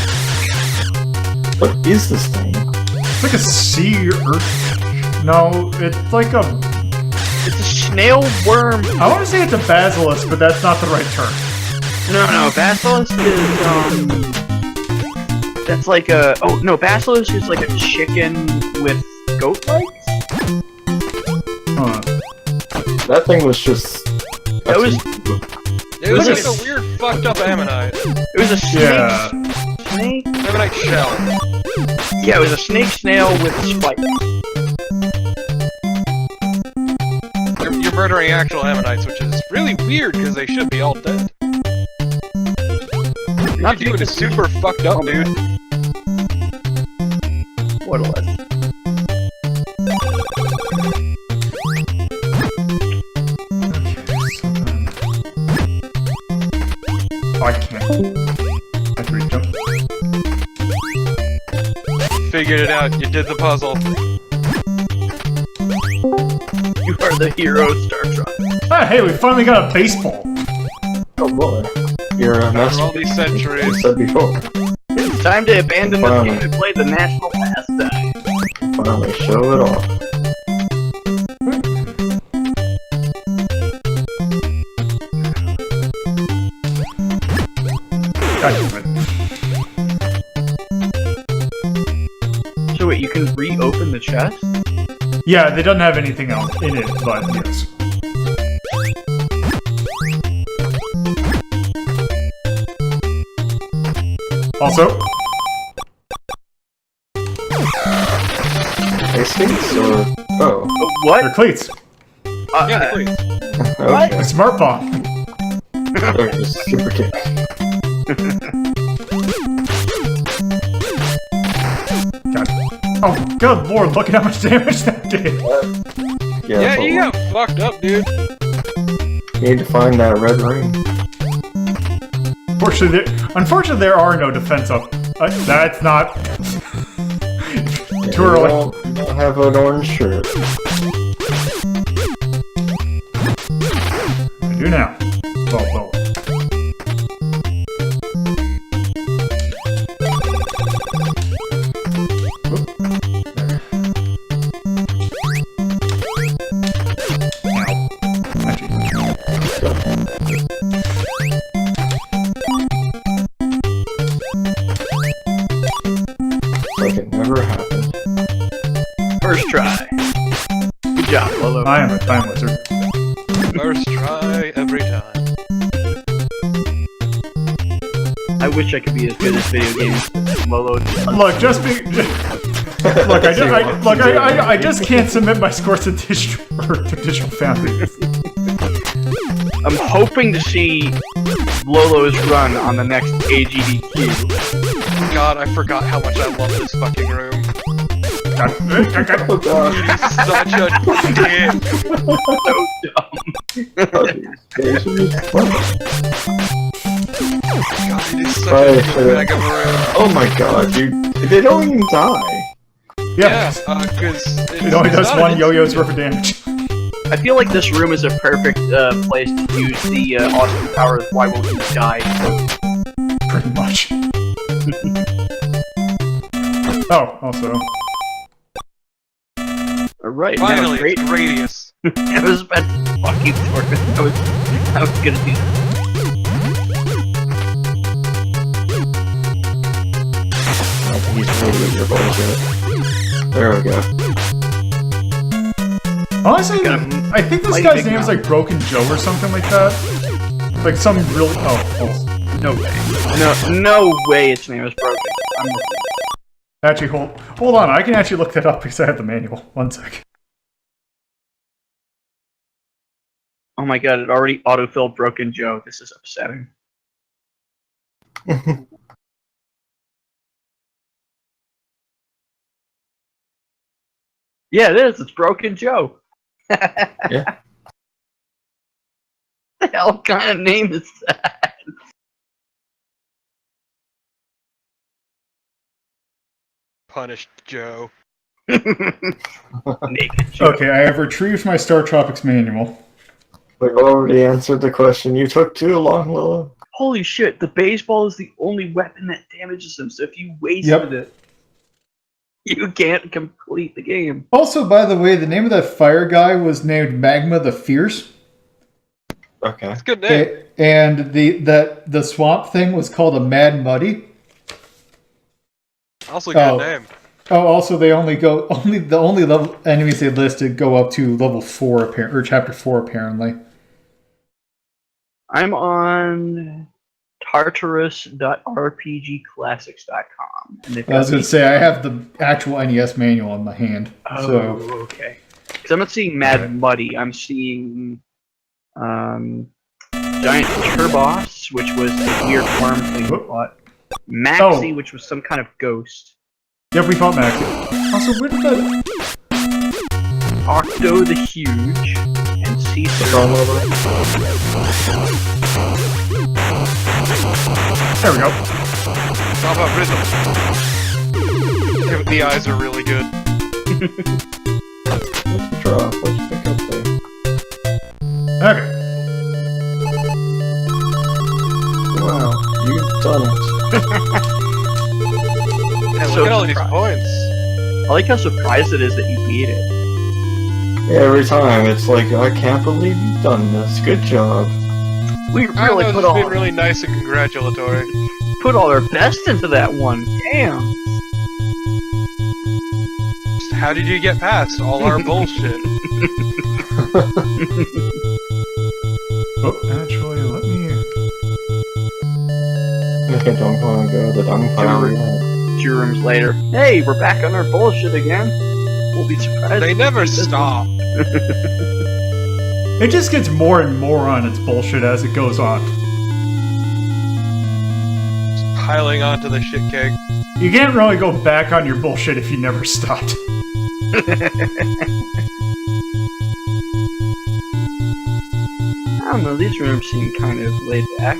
What is this thing? It's like a sea earth. No, it's like a. It's a snail worm. I want to say it's a basilisk, but that's not the right term. No, basilisk is That's like a... Oh, no, basilisk is like a chicken with goat legs? Huh. That thing was just. That was... It was Was like it- a weird, fucked up ammonite. It was a snake... Yeah. Snake? Ammonite shell. Yeah, it was a snake snail with spikes. You're murdering actual ammonites, which is really weird because they should be all dead. What Not you're doing is super fucked up, dude. What a legend. Oh, I can't. I have to reach jump. Figured it out. You did the puzzle. You are the hero of Startropics. Ah, hey, we finally got a baseball. Oh boy. You're a After master. all these centuries. Said before. It's time to abandon the Wow. game and play the national pastime. Finally, show it off. God damn it. So wait, you can reopen the chest? Yeah, they don't have anything else in it, but yes. Also, Ice skates or. Oh. What? they're cleats. Yeah, please. Okay. The smart bomb. They're just super kick. God. Oh, good lord, look at how much damage that did. Yeah, but you got fucked up, dude. need to find that red ring. Unfortunately, there are no defense up. That's not. Too You early. don't have an orange shirt. I do now. Well. Oop. There. Ow. Actually, Like it never happened. First try. Good job, Lolo. I am a time wizard. First try every time. I wish I could be as good at video games as Lolo. Look, just be. Look, I just can't submit my scores to digital foundry. I'm hoping to see Lolo's run on the next AGDQ. God, I forgot how much I love this fucking room. Oh god. He's such a dick. So dumb. God, it is such Right, a sure. mega room. Oh my god, dude. They don't even die. Yeah, Because it only does one yo-yo's worth of damage. I feel like this room is a perfect place to use the awesome power of Why Won't You Die. Pretty much. Oh, also. Alright, Finally, great. it's Radius. I was about to fucking work it. I was gonna do I think he's really with your bullshit. There we go. Honestly, Gotta I think this mighty guy's big name is mouth. like Broken Joe or something like that. Like some really. Oh. no way. No way its name is broken. I'm looking. Actually, hold on. I can actually look that up because I have the manual. One sec. Oh my god, it already autofilled Broken Joe. This is upsetting. Yeah, it is. It's Broken Joe. Yeah. The hell kind of name is that? Punished Joe. Naked Joe. Okay, I have retrieved my Startropics manual. We've already answered the question. You took too long, Lilo. Holy shit, the baseball is the only weapon that damages him, so if you wasted Yep. it, you can't complete the game. Also, by the way, the name of that fire guy was named Magma the Fierce. Okay. It's a good name. Okay, and the swamp thing was called a Mad Muddy. Also, good Oh. name. Oh, also the only level enemies they listed go up to level 4 or chapter 4 apparently. I'm on Tartarus.rpgclassics.com. And they've I was got going to say I have the actual NES manual in my hand. Oh, So okay. Because I'm not seeing Mad Alright. Muddy. I'm seeing Giant Turboss, which was a weird farm thing we Whoop. fought. Maxie, Oh. which was some kind of ghost. yep, we fought Max. Also, where did that? Octo the Huge. And Cecil. There we go. How about Rhythm? The eyes are really good. Drop. Let's pick up there. Okay. Wow, you've done it. And So look at all these surprised. points. I like how surprised it is that you beat it. Yeah, every time it's like, I can't believe you've done this. Good job. We I really know, put this has been all, really nice and congratulatory. put all our best into that one. Damn. How did you get past all our bullshit? Oh, actually, let me. Okay, don't want to go to the dumb fire yet. 2 rooms later. Hey, we're back on our bullshit again. We'll be surprised. They if never we beat this stop. It just gets more and more on its bullshit as it goes on. Piling onto the shit cake. You can't really go back on your bullshit if you never stopped. I don't know, these rooms seem kind of laid back.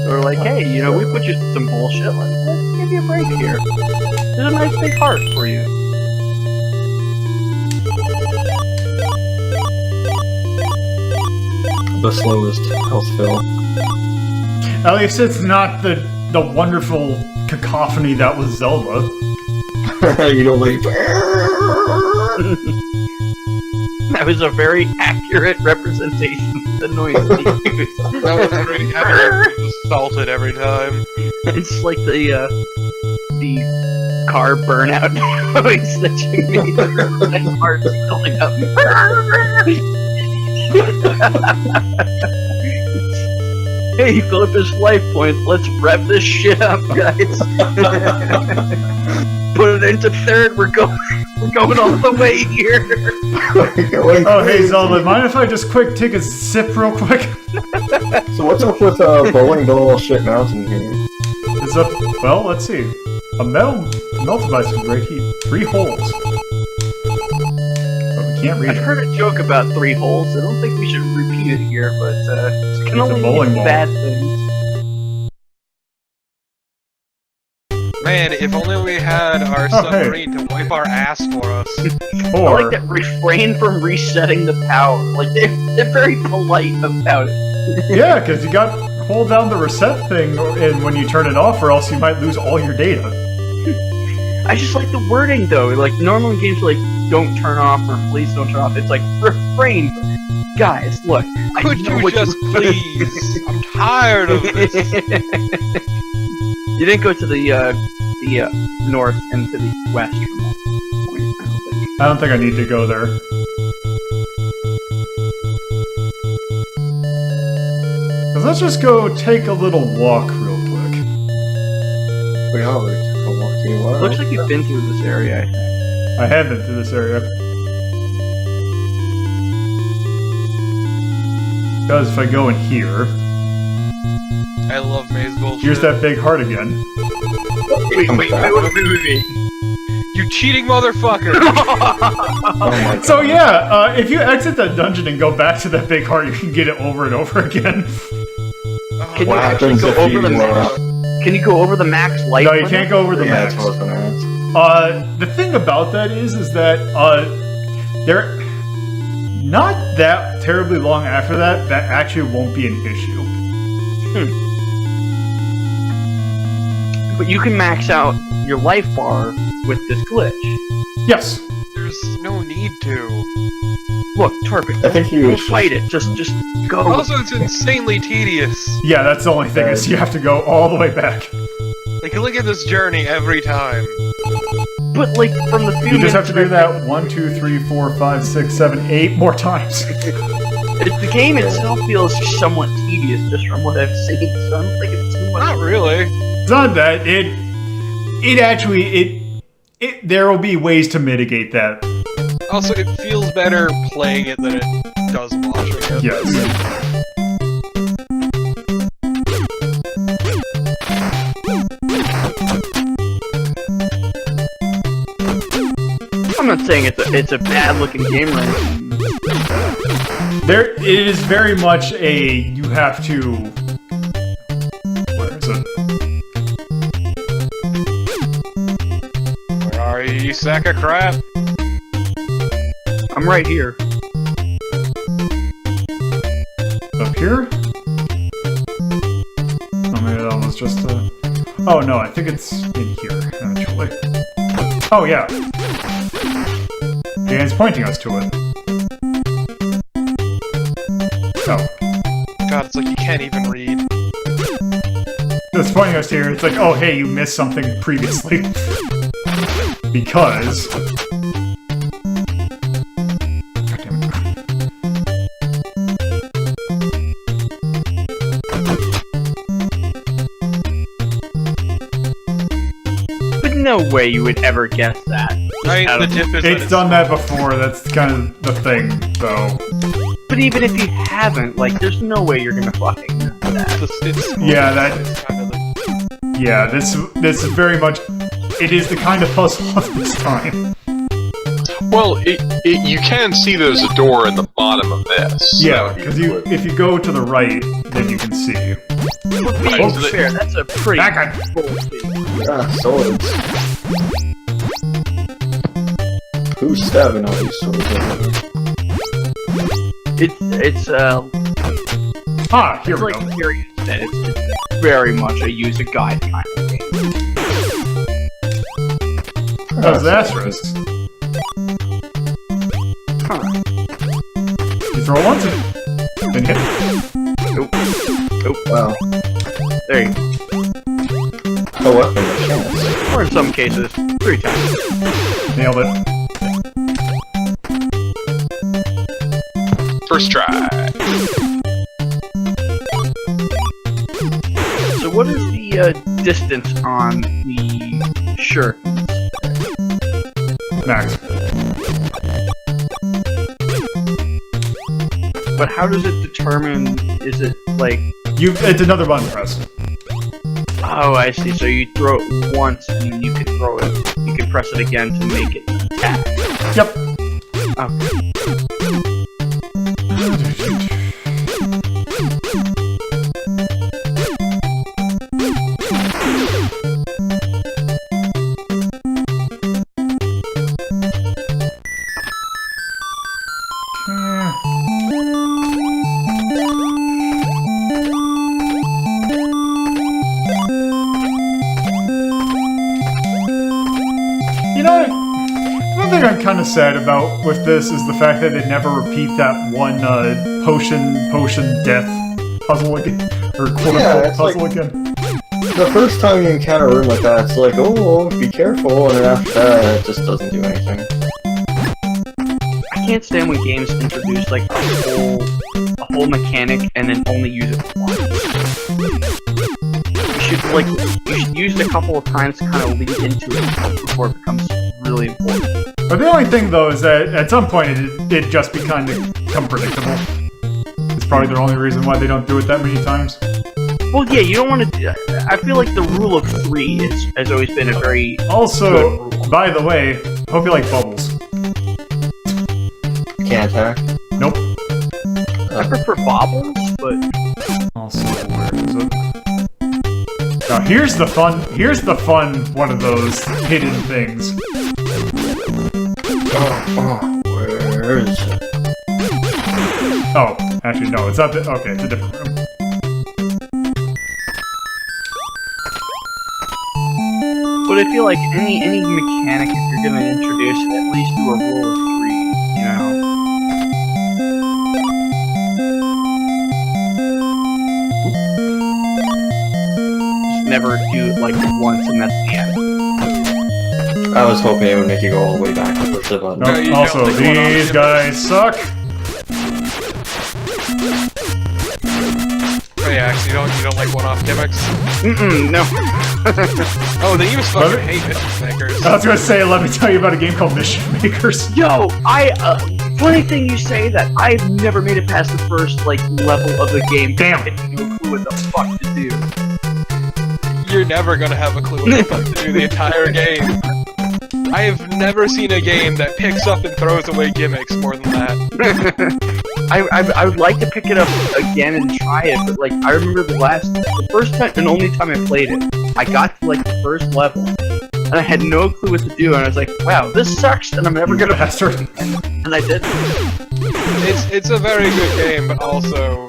So we're like, hey, you know, we put you through some bullshit, let's give you a break here. There's a nice big heart for you. The slowest health fill. At least it's not the wonderful cacophony that was Zelda. You don't like. That was a very accurate representation of the noise that he used. That was great. Having it assaulted every time. It's like the car burnout noise that you made and hearts filling up. Hey, fill up his life points. Let's rev this shit up, guys. Put it into third. We're going all the way here. Oh, hey Zelda, mind if I just take a sip real quick? So what's up with bowling the little shit mountain here? It's up. Well, let's see. A metal device with great heat. 3 holes. But we can't read I've it. heard a joke about 3 holes. I don't think we should repeat it here, but it can It's a only bowling mean ball. bad things. Man, if only we had our Oh, hey. submarine to wipe our ass for us. I 4. like that refrain from resetting the power. Like they're very polite about it. Yeah, because you got hold down the reset thing and when you turn it off, or else you might lose all your data. I just like the wording though. Like normal games, like don't turn off or please don't turn off. It's like refrain, guys. Look, I Could know you what just please? I'm tired of this. You didn't go to the north and to the west from that point, I don't think. I don't think I need to go there. Let's just go take a little walk real quick. We already took a walking while. Looks like you've been through this area. I think. I have been through this area. Because if I go in here, I love maze bullshit. here's that big heart again. Wait. You cheating motherfucker! Oh my god. So yeah, if you exit that dungeon and go back to that big heart, you can get it over and over again. Can What you actually happens go if over you, the max? Can you go over the max life? No, you limit? can't go over the Yeah, max. that's what I was gonna ask. The thing about that is that they're not that terribly long after that actually won't be an issue. But you can max out your life bar with this glitch. Yes. There's no need to. Look, Torpid, I think he don't was fight it. Just go. Also, it's insanely tedious. Yeah, that's the only thing is you have to go all the way back. Like, you look at this journey every time. But like from the few You just have to do minutes that 1, 2, 3, 4, 5, 6, 7, 8 more times. the game itself feels somewhat tedious just from what I've seen. So I don't think it's too much. Not really. It's not that it actually there will be ways to mitigate that. Also, it feels better playing it than it does watching it. Yes. I'm not saying it's a bad looking game or anything. It is very much you have to. Where is it? Where are you, you sack of crap? I'm right here. Up here? Oh, maybe that was just Oh no, I think it's in here, actually. Oh yeah. The game's pointing us to it. Oh. God, it's like you can't even read. It's pointing us here. It's like, oh hey, you missed something previously. Because... God damn it. But no way you would ever guess that. Right, out the of- tip is It's done that before, that's kind of the thing, so... But even if you haven't, like, there's no way you're gonna fucking know that. Yeah, that- It's kind of the... Yeah, this is very much... It is the kind of puzzle of this time. Well, you can see there's a door in the bottom of this. Yeah, because if you go to the right, then you can see. But being Oh, fair, that's a pretty Back on. bold thing. Ah, swords. Who's stabbing all these swords? It's Ah, here we like go. Kyrian said, it's very much a user guide kind of game. That was the asterisk. Huh. You throw it once and then hit. Wow. There you go. Oh, what a chance. Or in some cases, 3 times. Nailed it. First try. So what is the distance on the shirt? Max. But how does it determine, is it like, It's another button press. oh I see, so you throw it once and then you can throw it, you can press it again to make it attack. Yep. Okay. You know, one thing I'm kind of sad about with this is the fact that they never repeat that one potion death puzzle again, or quote Yeah, unquote it's puzzle like- again. The first time you encounter a room like that, it's like, oh, be careful, and then after that, it just doesn't do anything. I can't stand when games introduce like a whole mechanic and then only use it once. You should use it a couple of times to kind of lead into it before it becomes really important. But the only thing though is that at some point it just become predictable. It's probably the only reason why they don't do it that many times. Well, yeah, you don't want to. I feel like the rule of 3 has always been a very Also, by the way, hope you like bubbles. Can't attack. Nope. I prefer bobbles, but Also, where is it? Now here's the fun one of those hidden things. Oh, where is it? Oh, actually no, it's not okay, it's a different room. But I feel like any mechanic, if you're gonna introduce it, at least do a rule of 3, you know? Just never do it like once and that's the end. I was hoping it would make you go all the way back to push the button. No, you also, don't think one these guys suck. Oh yeah, actually, you don't like one-off gimmicks? No. Oh, then you just fucking What? hate Mission Makers. I was gonna say, let me tell you about a game called Mission Makers. Yo, funny thing you say that, I've never made it past the first, like, level of the game. Damn. I have no clue what the fuck to do. You're never gonna have a clue what the fuck to do the entire game. I have never seen a game that picks up and throws away gimmicks more than that. I would like to pick it up again and try it, but like I remember the first time and only time I played it, I got to like the first level, and I had no clue what to do, and I was like, wow, this sucks, and I'm never gonna pass it. And I did. It's a very good game, but also,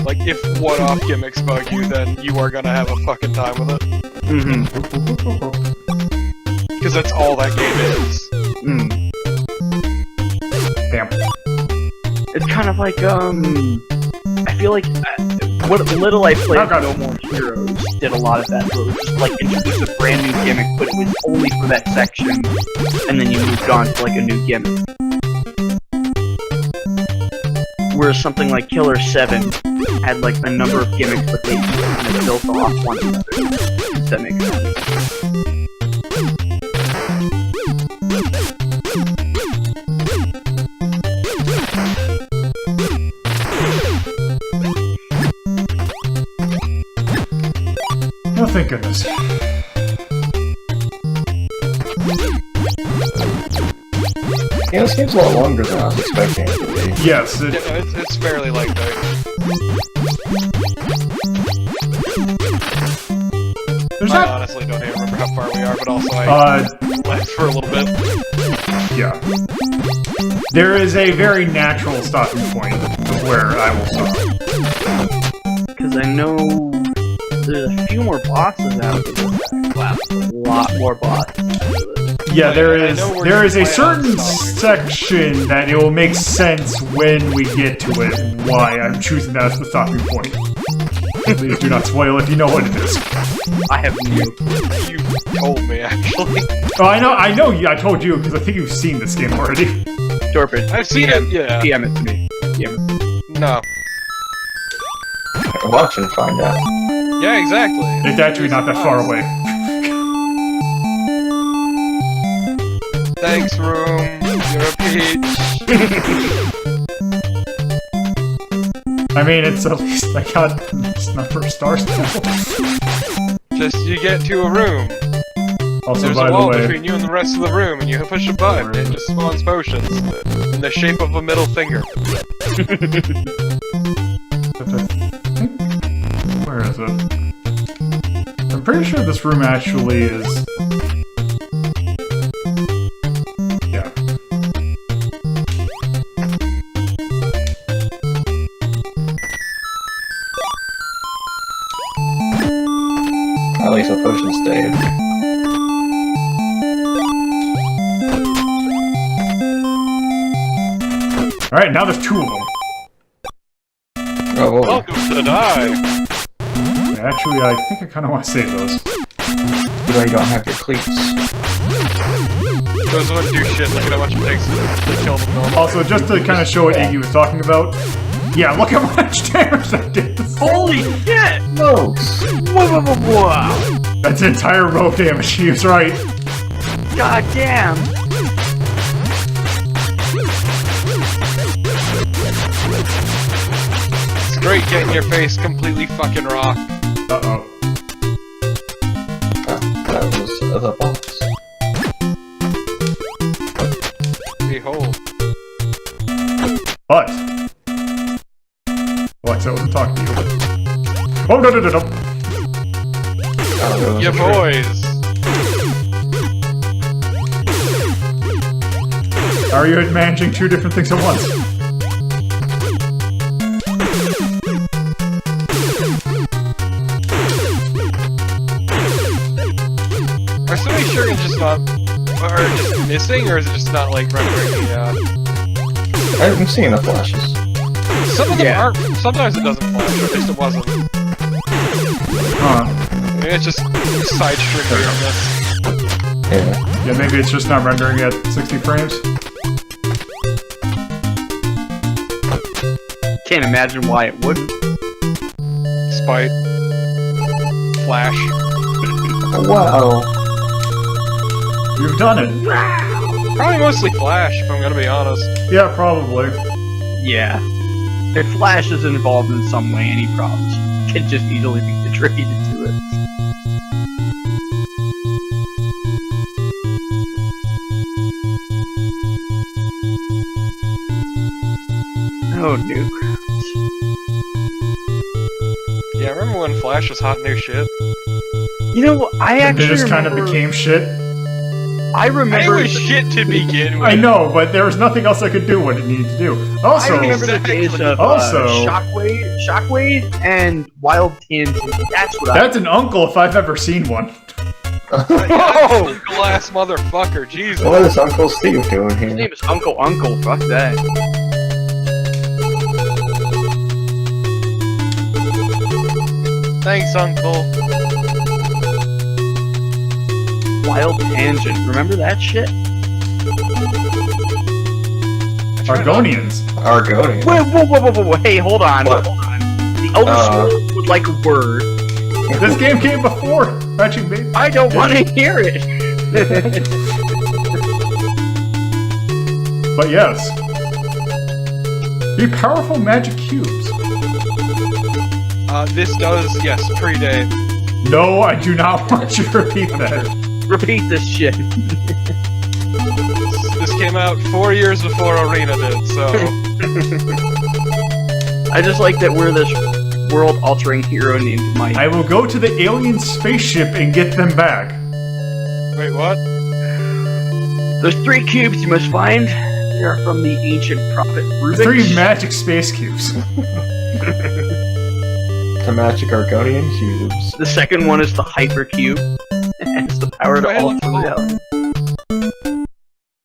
like, if one-off gimmicks bug you, then you are gonna have a fucking time with it. Because that's all that game is. Damn. It's kind of like, I feel like what little I played of No More Heroes did a lot of that, where it was just like introduce a brand new gimmick, but it was only for that section, and then you moved on to like a new gimmick. Whereas something like Killer 7 had like a number of gimmicks, but they kind of built off one another. Does that make sense? Oh, thank goodness. Yeah, this game's a lot longer than I was expecting it to be. Yes, Yeah, no, it's fairly like that. there's I not. honestly don't even remember how far we are, but also I left for a little bit. Yeah. There is a very natural stopping point of where I will stop. Because I know there's a few more bosses out there. Wow, a lot more bosses. Yeah, there I is know where there you is a plan on certain stopping. section that it will make sense when we get to it why I'm choosing that as the stopping point. Please do not spoil if you know what it is. I have no You told me, actually. Oh, I know. I told you because I think you've seen this game already. Torpid. I've seen it, yeah. DM it to me. DM it. No. Watch and find out. Yeah, exactly. It's actually not that far away. Thanks, room. You're a peach. I mean, it's at least I got this number of stars now. Just, you get to a room. Also, There's by a the wall way, between you and the rest of the room, and you push a button, and it just spawns potions in the shape of a middle finger. where is it? I'm pretty sure this room actually is. Yeah. At least a potion stayed. Alright, now there's two of them. Oh, whoa. Welcome to the die. Actually, I think I kind of want to save those. Too bad you don't have your cleats. Those wouldn't do shit. Look at how much it takes to kill them normally. Also, just to kind of show what Iggy was talking about. Yeah, look how much damage that did. Holy shit! No! Wow! That's entire row damage. He was right. God damn! It's great getting your face completely fucking raw. Uh-oh. That was the boss. Behold. But Alexa wasn't talking to you. Oh no. Oh, it was Ya a trick. boys. Are you managing two different things at once? There's so many just not, or just missing, or is it just not like rendering the? I'm seeing the flashes. Some of them aren't. Sometimes it doesn't flash, or at least it wasn't. Huh. Maybe it's just side string weirdness. Yeah. Yeah, maybe it's just not rendering at 60 frames. Can't imagine why it wouldn't. Spite. Flash. Wow. You've done it. Probably mostly Flash, if I'm gonna be honest. Yeah, probably. Yeah. If Flash is involved in some way, any problems can just easily be attributed to it. Oh, new crowds. Yeah, remember when Flash was hot new shit? You know what? I They actually just kind of remember- became shit. I remember. It was shit to begin with. I know, but there was nothing else I could do what it needed to do. I Also, remember the days of Also- Shockwave, and Wild Tangent. That's what that's an uncle if I've ever seen one. Oh! Glass motherfucker, Jesus. What is Uncle Steve doing His here? name is Uncle. Fuck that. Thanks, Uncle. Wild Tangent. Remember that shit? Argonians. Argonian. Wait, hey, hold on. What? Hold on. The Elder Scrolls would like a word. This game came before Fetching Baby. I don't want to hear it. But yes. Be powerful magic cubes. This does, yes, predate. No, I do not want you to repeat that. Repeat this shit. This came out 4 years before Arena did, so... I just like that we're this world-altering hero named Mike. I will go to the alien spaceship and get them back. Wait, what? There's 3 cubes you must find. They are from the ancient prophet Rubik. 3 magic space cubes. The magic Argonian cubes. The second one is the hyper cube. It has the power to alter reality.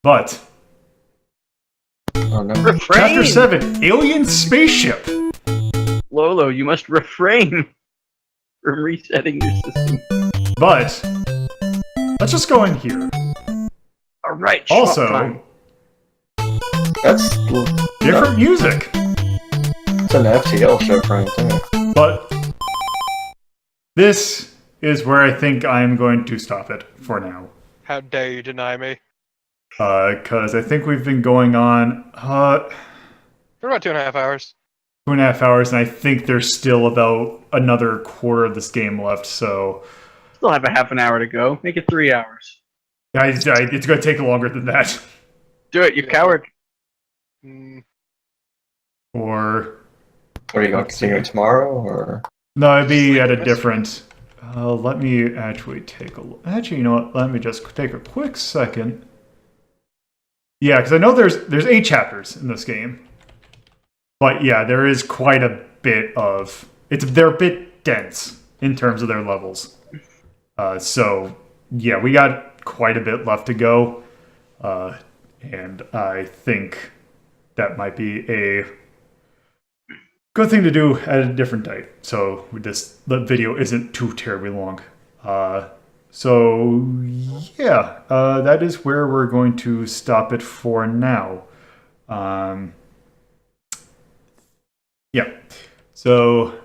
But Oh no. Refrain! Chapter 7, Alien Spaceship. Lolo, you must refrain from resetting your system. But let's just go in here. Alright, Also, That's different music. it's an FTL show right there. But this is where I think I'm going to stop it for now. How dare you deny me? Because I think we've been going on For about 2.5 hours. 2.5 hours, and I think there's still about another quarter of this game left, so Still have a half an hour to go. Make it 3 hours. it's going to take longer than that. Do it, you coward. Mm, Or, What are you going to continue tomorrow or? no, it'd be at a different... let me actually take a look. Actually, you know what? Let me just take a quick second. Yeah, because I know there's 8 chapters in this game. But yeah, there is quite a bit of... They're a bit dense in terms of their levels. So, yeah, we got quite a bit left to go. And I think that might be a good thing to do at a different date. So the video isn't too terribly long. So, yeah, that is where we're going to stop it for now. Yeah. So,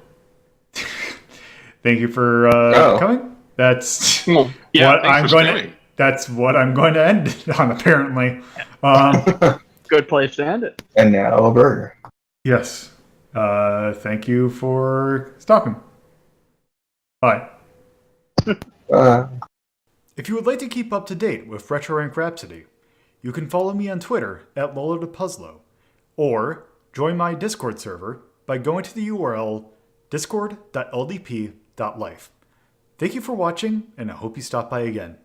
thank you for coming. That's Well, yeah, what thanks I'm for going streaming. to. That's what I'm going to end it on. Apparently. Good place to end it. And now a burger. Yes. Thank you for stopping. Bye. If you would like to keep up to date with Retro Rank Rhapsody, you can follow me on Twitter at LoloThePuzzlo, or join my Discord server by going to the URL discord.ldp.life. Thank you for watching, and I hope you stop by again.